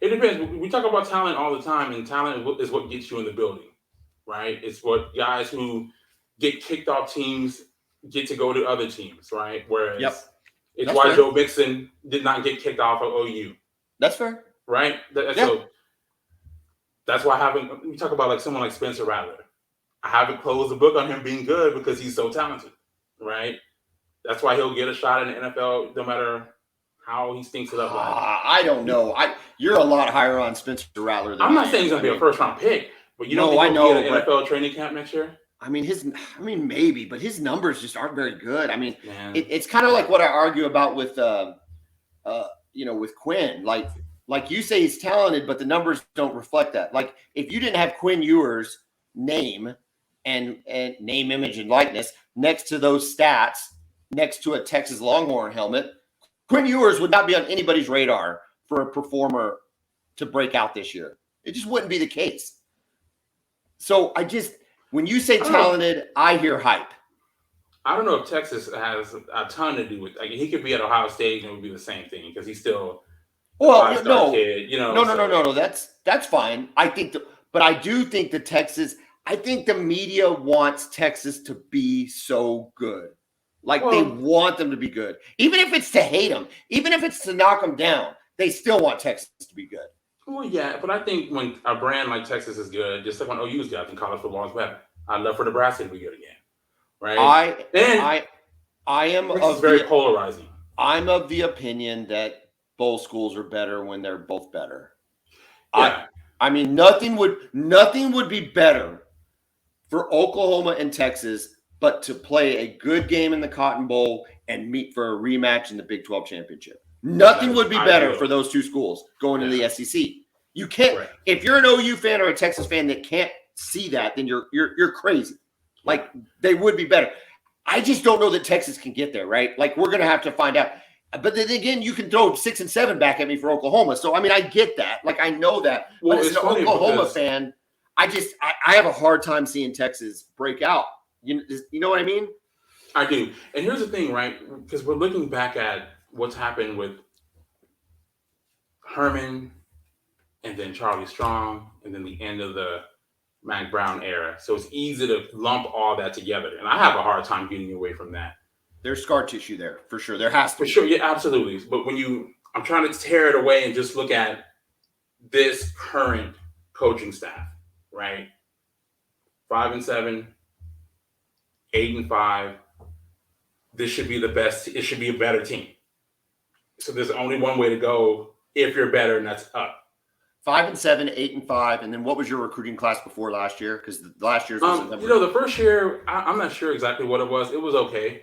It depends. We talk about talent all the time, and talent is what gets you in the building, right? It's what guys who get kicked off teams get to go to other teams, right? Whereas it's that's why fair. Joe Mixon did not get kicked off of OU. That's fair. Right? So that's why we talk about like someone like Spencer Rattler. I haven't closed the book on him being good because he's so talented, right? That's why he'll get a shot in the NFL no matter how he stinks it up. I don't know. You're a lot higher on Spencer Rattler than I'm not saying he's going to be a first-round pick, but you don't think he'll get an NFL training camp next year? Maybe, but his numbers just aren't very good. It's kind of like what I argue about with, with Quinn. Like you say he's talented, but the numbers don't reflect that. Like if you didn't have Quinn Ewers' name and name, image, and likeness next to those stats, next to a Texas Longhorn helmet, Quinn Ewers would not be on anybody's radar for a performer to break out this year. It just wouldn't be the case. So when you say talented, I hear hype. I don't know if Texas has a ton to do with. He could be at Ohio State and it would be the same thing because he's still kid. No. That's fine. But I do think the media wants Texas to be so good. Like they want them to be good. Even if it's to hate them, even if it's to knock them down, they still want Texas to be good. Well, yeah, but I think when a brand like Texas is good, just like when OU is good, I think college football is better. I'd love for Nebraska to be good again, right? I am very polarizing. I'm of the opinion that both schools are better when they're both better. Yeah. I mean, nothing would be better for Oklahoma and Texas but to play a good game in the Cotton Bowl and meet for a rematch in the Big 12 championship. Nothing would be better for those two schools going into the SEC. You can't if you're an OU fan or a Texas fan that can't see that, then you're crazy. Like they would be better. I just don't know that Texas can get there, right? Like we're gonna have to find out. But then again, you can throw 6 and 7 back at me for Oklahoma. So I mean, I get that. Like I know that. Well, but as an Oklahoma fan, I have a hard time seeing Texas break out. You know what I mean? I do. And here's the thing, right? Because we're looking back at what's happened with Herman and then Charlie Strong and then the end of the Mack Brown era. So it's easy to lump all that together. And I have a hard time getting away from that. There's scar tissue there, for sure. There has to be. For sure, yeah, absolutely. But I'm trying to tear it away and just look at this current coaching staff, right? 5-7, 8-5. This should be the best. It should be a better team. So there's only one way to go if you're better, and that's up. 5-7, 8-5, and then what was your recruiting class before last year? Because last year's was the first year, I'm not sure exactly what it was. It was okay.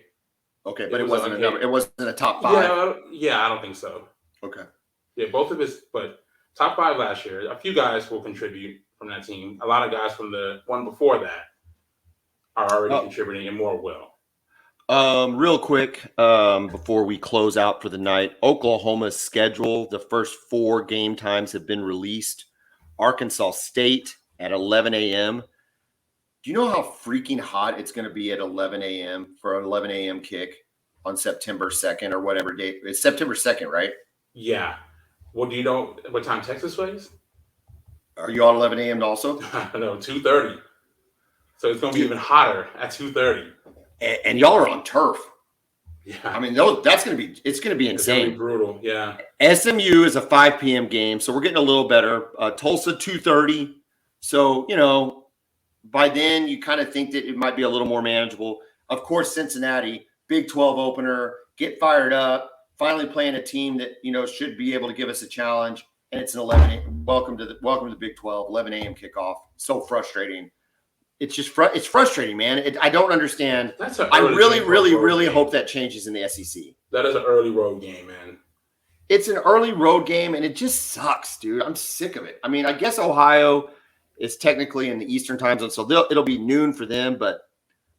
Okay, but it wasn't a number. It wasn't a top 5. Yeah, I don't think so. Okay. Yeah, both of us, but top 5 last year. A few guys will contribute from that team. A lot of guys from the one before that are already contributing, and more will. Real quick, before we close out for the night, Oklahoma's schedule, the first 4 game times have been released. Arkansas State at 11 a.m. Do you know how freaking hot it's going to be at 11 a.m. for an 11 a.m. kick on September 2nd or whatever date? It's September 2nd, right? Yeah. Well, do you know what time Texas plays? Are you on 11 a.m. also? No, 2:30. So it's going to be even hotter at 2:30. And y'all are on turf. Yeah. I mean, it's going to be insane. It's going to be brutal, yeah. SMU is a 5 p.m. game, so we're getting a little better. Tulsa, 2:30. So, by then you kind of think that it might be a little more manageable. Of course, Cincinnati, Big 12 opener, get fired up, finally playing a team that, should be able to give us a challenge. And it's an 11 a.m. Welcome to the Big 12, 11 a.m. kickoff. So frustrating. It's just it's frustrating, man. I don't understand. I really hope that changes in the SEC. That is an early road game, man. It's an early road game, and it just sucks, dude. I'm sick of it. I mean, I guess Ohio is technically in the Eastern time zone, so it'll be noon for them, but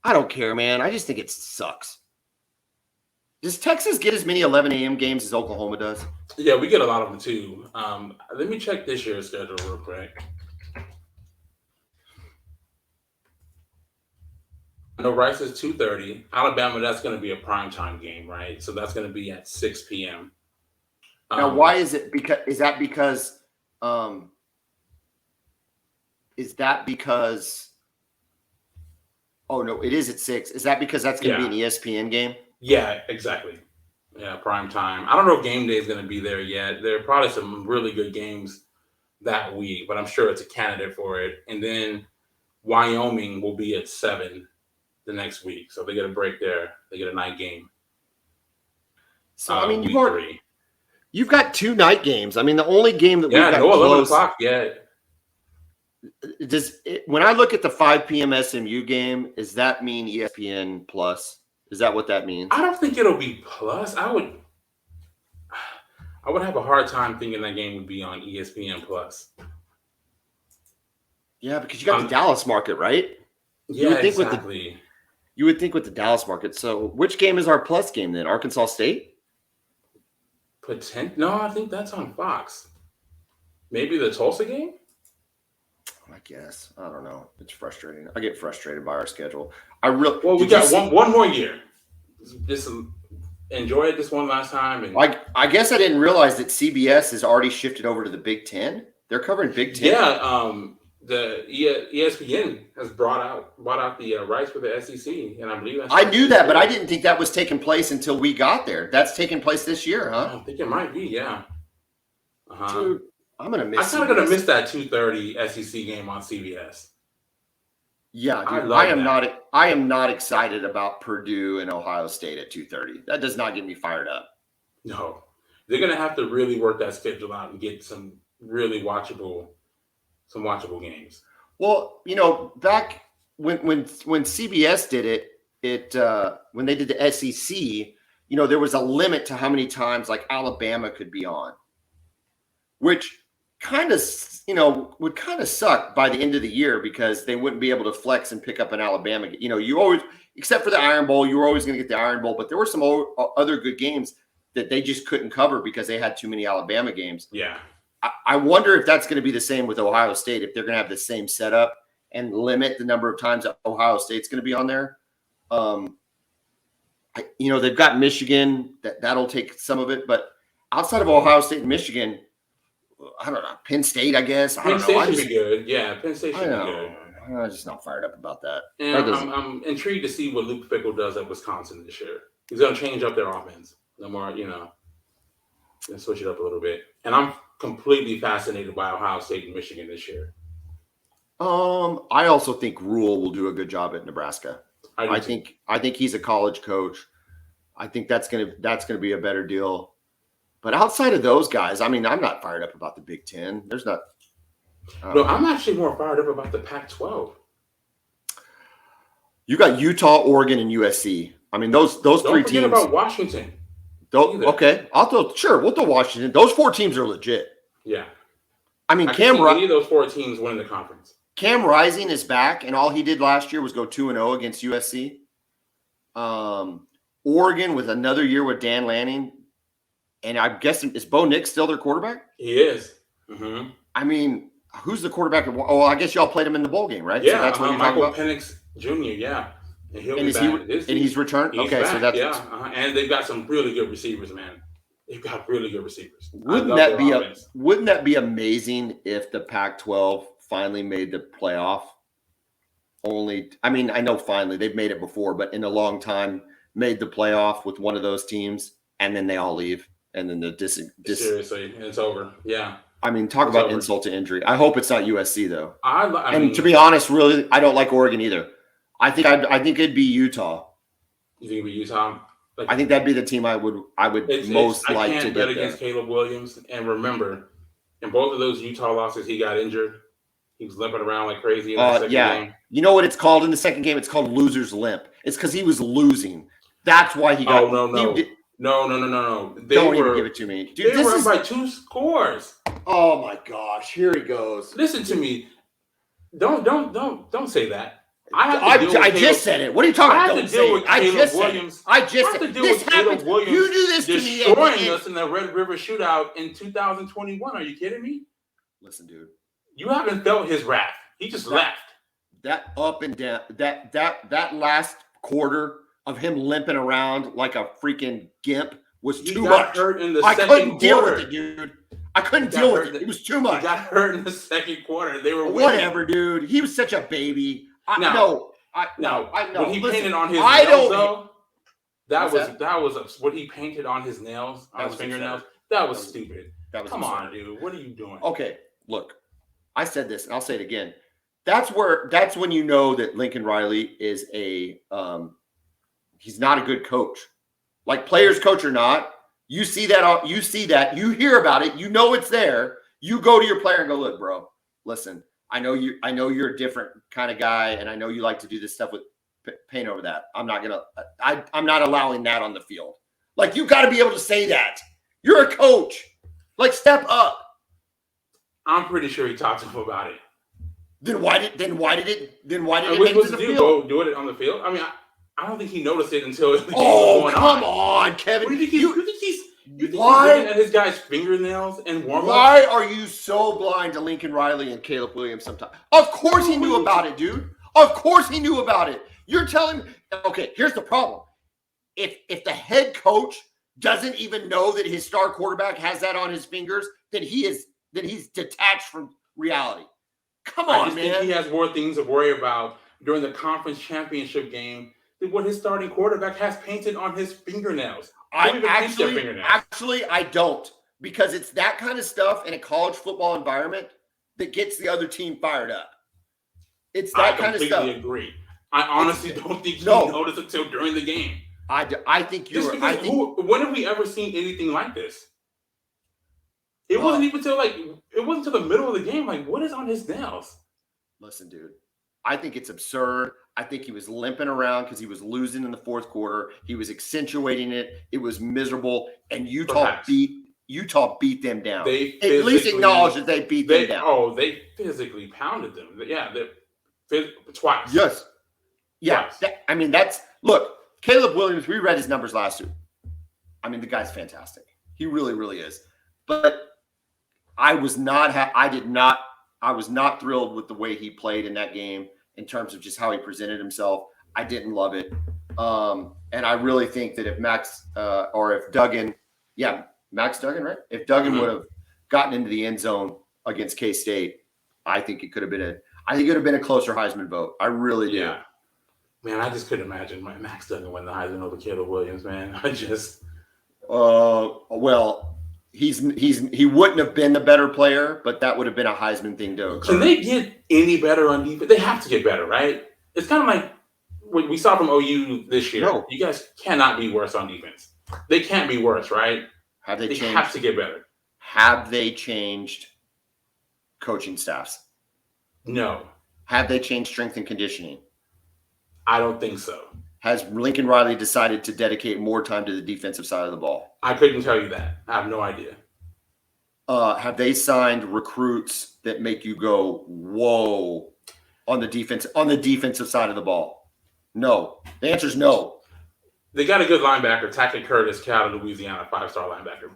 I don't care, man. I just think it sucks. Does Texas get as many 11 a.m. games as Oklahoma does? Yeah, we get a lot of them, too. Let me check this year's schedule real quick. I know Rice is 2:30. Alabama, that's going to be a primetime game, right? So that's going to be at 6 p.m. Now, why is it? Is that because oh, no, it is at 6. Is that because that's going to be an ESPN game? Yeah, exactly. Yeah, prime time. I don't know if game day is going to be there yet. There are probably some really good games that week, but I'm sure it's a candidate for it. And then Wyoming will be at 7 the next week. So they get a break there. They get a night game. So, I mean, you've got 2 night games. I mean, the only game that we've got no 11 close, o'clock yet. When I look at the 5 p.m. SMU game, does that mean ESPN Plus? Is that what that means? I don't think it'll be Plus. I would have a hard time thinking that game would be on ESPN Plus. Yeah, because you got the Dallas market, right? Yeah, exactly. You would think with the Dallas market. So which game is our Plus game then? Arkansas State? No, I think that's on Fox. Maybe the Tulsa game? I guess. I don't know. It's frustrating. I get frustrated by our schedule. We got one more year. Just enjoy it this one last time. And I guess I didn't realize that CBS has already shifted over to the Big Ten. They're covering Big Ten. Yeah, ESPN has brought out the rights for the SEC, and I believe I knew that, but I didn't think that was taking place until we got there. That's taking place this year, huh? I think it might be, yeah. Dude, I'm gonna miss. I'm kind of gonna miss that 2:30 SEC game on CBS. Yeah, dude, I am not excited about Purdue and Ohio State at 2:30. That does not get me fired up. No, they're gonna have to really work that schedule out and get some really watchable games. Well, back when CBS did it when they did the SEC, there was a limit to how many times like Alabama could be on, which kind of would kind of suck by the end of the year because they wouldn't be able to flex and pick up an Alabama. You always, except for the Iron Bowl, you were always going to get the Iron Bowl, but there were some other good games that they just couldn't cover because they had too many Alabama games. Yeah. I wonder if that's going to be the same with Ohio State, if they're going to have the same setup and limit the number of times that Ohio State's going to be on there. They've got Michigan, that'll take some of it, but outside of Ohio State and Michigan, I don't know. Penn State, I guess. Penn State should be good. Yeah, Penn State should be good. I'm just not fired up about that. And I'm intrigued to see what Luke Fickell does at Wisconsin this year. He's going to change up their offense. No more, and switch it up a little bit. And I'm completely fascinated by Ohio State and Michigan this year. I also think Rule will do a good job at Nebraska. I think he's a college coach. I think that's gonna be a better deal. But outside of those guys, I'm not fired up about the Big Ten. There's not. No, I'm actually more fired up about the Pac-12. You got Utah, Oregon, and USC. those three teams. Don't forget about Washington. Okay, we'll throw Washington. Those four teams are legit. Yeah. Cam any of those four teams win the conference. Cam Rising is back, and all he did last year was go 2-0 against USC. Oregon with another year with Dan Lanning. And I'm guessing, is Bo Nix still their quarterback? He is. Mm-hmm. Who's the quarterback? I guess y'all played him in the bowl game, right? Yeah, so that's what you're Michael talking about? Penix Jr., yeah. And he'll be back. He's returned? He's okay, back, so that's... Yeah, and they've got some really good receivers, man. They've got really good receivers. Wouldn't that be amazing if the Pac-12 finally made the playoff? I know finally, they've made it before, but in a long time, made the playoff with one of those teams, and then they all leave. And then seriously, it's over. Yeah. Talk about insult to injury. I hope it's not USC though. To be honest, really, I don't like Oregon either. I think it'd be Utah. You think it'd be Utah? I think that'd be the team I would most like to get. I can't bet against Caleb Williams. And remember, in both of those Utah losses, he got injured. He was limping around like crazy in the second game. You know what it's called in the second game? It's called loser's limp. It's because he was losing. That's why he got. Oh no. No. Don't even give it to me. Dude, they were up by 2 scores. Oh my gosh, here he goes. Listen to me. Don't say that. I just said it. What are you talking about? I have to deal with Caleb Williams. This happened. You do this to me. Destroying us in the Red River Shootout in 2021. Are you kidding me? Listen, dude. You haven't felt his wrath. He just left. That up and down. That last quarter of him limping around like a freaking gimp was too much. I couldn't deal with it, dude. I couldn't deal with it. It was too much. He got hurt in the second quarter. They were winning. Whatever, dude. He was such a baby. I know. When he painted on his nails, though, that was what he painted on his nails, on his fingernails. That was stupid. Come on, dude. What are you doing? Okay, look. I said this, and I'll say it again. That's when you know that Lincoln Riley is he's not a good coach. Like players coach or not, you see that, you hear about it, you know it's there. You go to your player and go, look, bro, listen, I know you're a different kind of guy, and I know you like to do this stuff with paint over that. I'm not allowing that on the field. Like, you got to be able to say that. You're a coach. Like, step up. I'm pretty sure he talked to him about it. Then why did it make it to the field? Go do it on the field? I don't think he noticed it until the game was going on. Come on, Kevin. What do you think he's looking at his guy's fingernails and warm-up? Why are you so blind to Lincoln Riley and Caleb Williams sometimes? Of course he knew about it, dude. Of course he knew about it. You're telling me, okay, here's the problem. If the head coach doesn't even know that his star quarterback has that on his fingers, then he's detached from reality. Come I on, just man. think he has more things to worry about during the conference championship game than what his starting quarterback has painted on his fingernails. Actually, I don't, because it's that kind of stuff in a college football environment that gets the other team fired up. It's that kind of stuff. I completely agree. I honestly don't think he noticed until during the game. I think you're. When have we ever seen anything like this? It wasn't even until the middle of the game. Like, what is on his nails? Listen, dude, I think it's absurd. I think he was limping around because he was losing in the fourth quarter. He was accentuating it. It was miserable, and Utah beat them down. They at least acknowledge that they beat them down. Oh, they physically pounded them. Yeah, twice. Yes. Yeah. Twice. Look, Caleb Williams, we read his numbers last week. I mean, the guy's fantastic. He really, really is. But I was not thrilled with the way he played in that game in terms of just how he presented himself. I didn't love it. And I really think that if Max Duggan, right? If Duggan would have gotten into the end zone against K-State, I think it could have been a closer Heisman vote. I really do. Yeah. Man, I just couldn't imagine Max Duggan win the Heisman over Caleb Williams, man. He wouldn't have been the better player, but that would have been a Heisman thing to occur. Can they get any better on defense? They have to get better, right? It's kind of like what we saw from OU this year. No. You guys cannot be worse on defense. They can't be worse, right? They have to get better. Have they changed coaching staffs? No. Have they changed strength and conditioning? I don't think so. Has Lincoln Riley decided to dedicate more time to the defensive side of the ball? I couldn't tell you that. I have no idea. Have they signed recruits that make you go, whoa, on the defensive side of the ball? No. The answer is no. They got a good linebacker, Tackett Curtis, out of Louisiana, 5-star linebacker.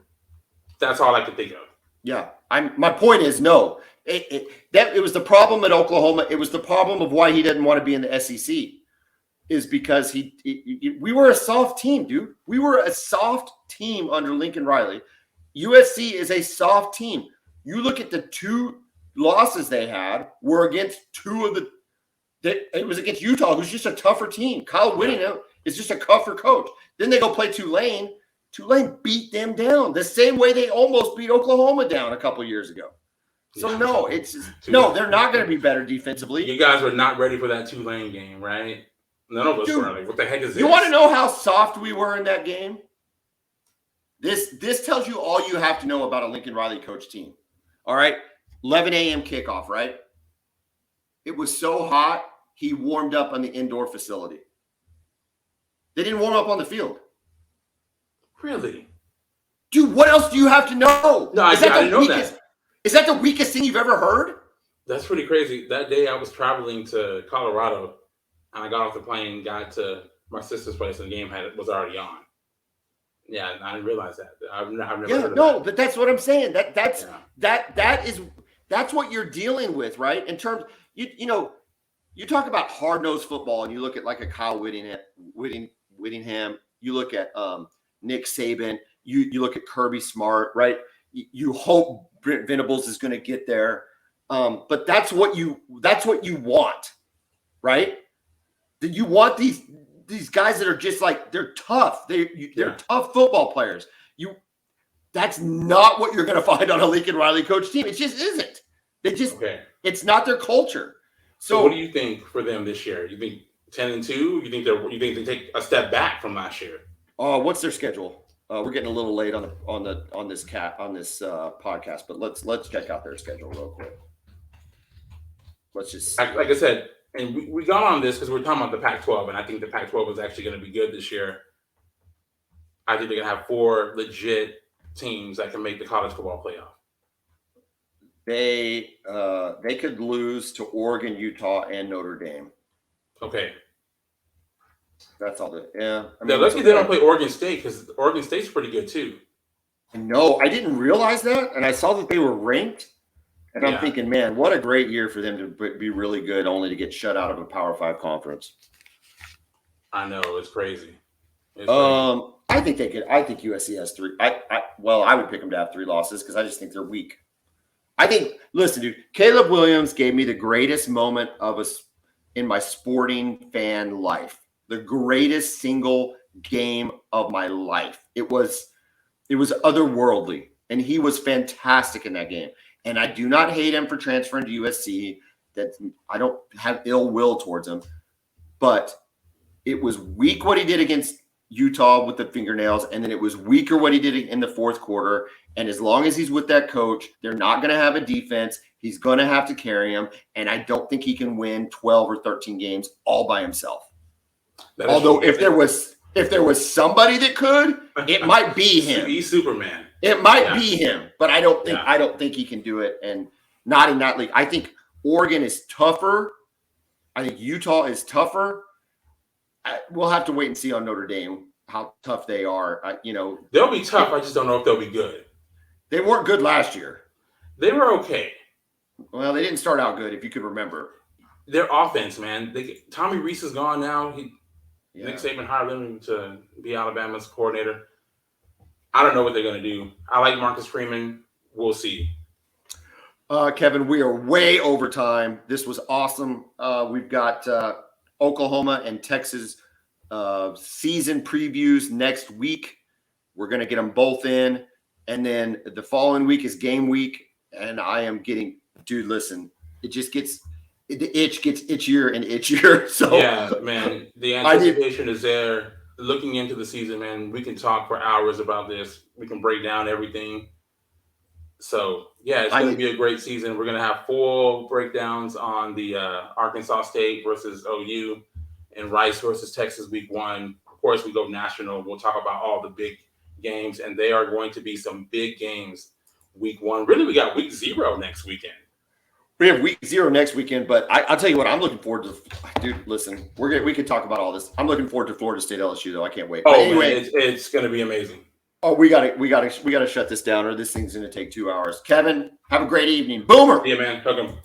That's all I could think of. Yeah. My point is no. It was the problem at Oklahoma. It was the problem of why he didn't want to be in the SEC. Is because we were a soft team, dude. We were a soft team under Lincoln Riley. USC is a soft team. You look at the two losses they had were against it was against Utah, who's just a tougher team. Kyle Whittingham is just a tougher coach. Then they go play Tulane. Tulane beat them down the same way they almost beat Oklahoma down a couple years ago. So they're not going to be better defensively. You guys were not ready for that Tulane game, right? None of us were like, what the heck is this? You want to know how soft we were in that game? This tells you all you have to know about a Lincoln Riley coach team. All right? 11 a.m. kickoff, right? It was so hot, he warmed up on the indoor facility. They didn't warm up on the field. Really? Dude, what else do you have to know? No, I didn't know that. Is that the weakest thing you've ever heard? That's pretty crazy. That day I was traveling to Colorado. And I got off the plane, got to my sister's place, and the game was already on. Yeah, I didn't realize that. I've never heard of that. But that's what I'm saying. That's what you're dealing with, right? In terms, you talk about hard-nosed football, and you look at like a Kyle Whittingham. You look at Nick Saban. You look at Kirby Smart, right? You hope Brent Venables is going to get there, but that's what you want, right? You want these guys that are just like, they're tough. They're tough football players. That's not what you're going to find on a Lincoln Riley coach team. It just isn't. It's not their culture. So what do you think for them this year? You think 10-2? You think they take a step back from last year? What's their schedule? We're getting a little late on this podcast, but let's check out their schedule real quick. Let's just like I said. And we got on this because we're talking about the Pac-12, and I think the Pac-12 is actually going to be good this year. I think they're going to have 4 legit teams that can make the college football playoff. They could lose to Oregon, Utah, and Notre Dame. Okay. That's all. Yeah. They're lucky they don't play Oregon State because Oregon State's pretty good too. No, I didn't realize that, and I saw that they were ranked. And I'm thinking, man, what a great year for them to be really good, only to get shut out of a Power 5 conference. I know, it's crazy. I think USC has 3. I would pick them to have 3 losses because I just think they're weak. I think, listen, dude, Caleb Williams gave me the greatest moment of us in my sporting fan life. The greatest single game of my life. It was otherworldly, and he was fantastic in that game. And I do not hate him for transferring to USC. That I don't have ill will towards him, but it was weak what he did against Utah with the fingernails, and then it was weaker what he did in the fourth quarter. And as long as he's with that coach, they're not going to have a defense. He's going to have to carry him, and I don't think he can win 12 or 13 games all by himself. Although if there was somebody that could, it might be him. He's Superman. It might be him, but I don't think he can do it, and not in that league. I think Oregon is tougher. I think Utah is tougher. We'll have to wait and see on Notre Dame how tough they are. They'll be tough. I just don't know if they'll be good. They weren't good last year. They were okay. Well, they didn't start out good, if you could remember. Their offense, man. Tommy Reese is gone now. Nick Saban hired him to be Alabama's coordinator. I don't know what they're going to do. I like Marcus Freeman. We'll see. Kevin, we are way over time. This was awesome. We've got Oklahoma and Texas season previews next week. We're going to get them both in. And then the following week is game week. And I am getting, dude, listen, the itch gets itchier and itchier. So yeah, man, the anticipation is there. Looking into the season, man, we can talk for hours about this. We can break down everything. So yeah, it's going to be a great season. We're going to have full breakdowns on the Arkansas State versus OU and Rice versus Texas week 1. Of course, we go national. We'll talk about all the big games, and they are going to be some big games week 1. Really, we got week 0 next weekend. We have week 0 next weekend, but I'll tell you what, I'm looking forward to. Dude, listen, we could talk about all this. I'm looking forward to Florida State LSU, though. I can't wait. Oh, anyway, man, it's going to be amazing. Oh, we gotta shut this down, or this thing's going to take 2 hours. Kevin, have a great evening. Boomer. Yeah, man. Hook 'em.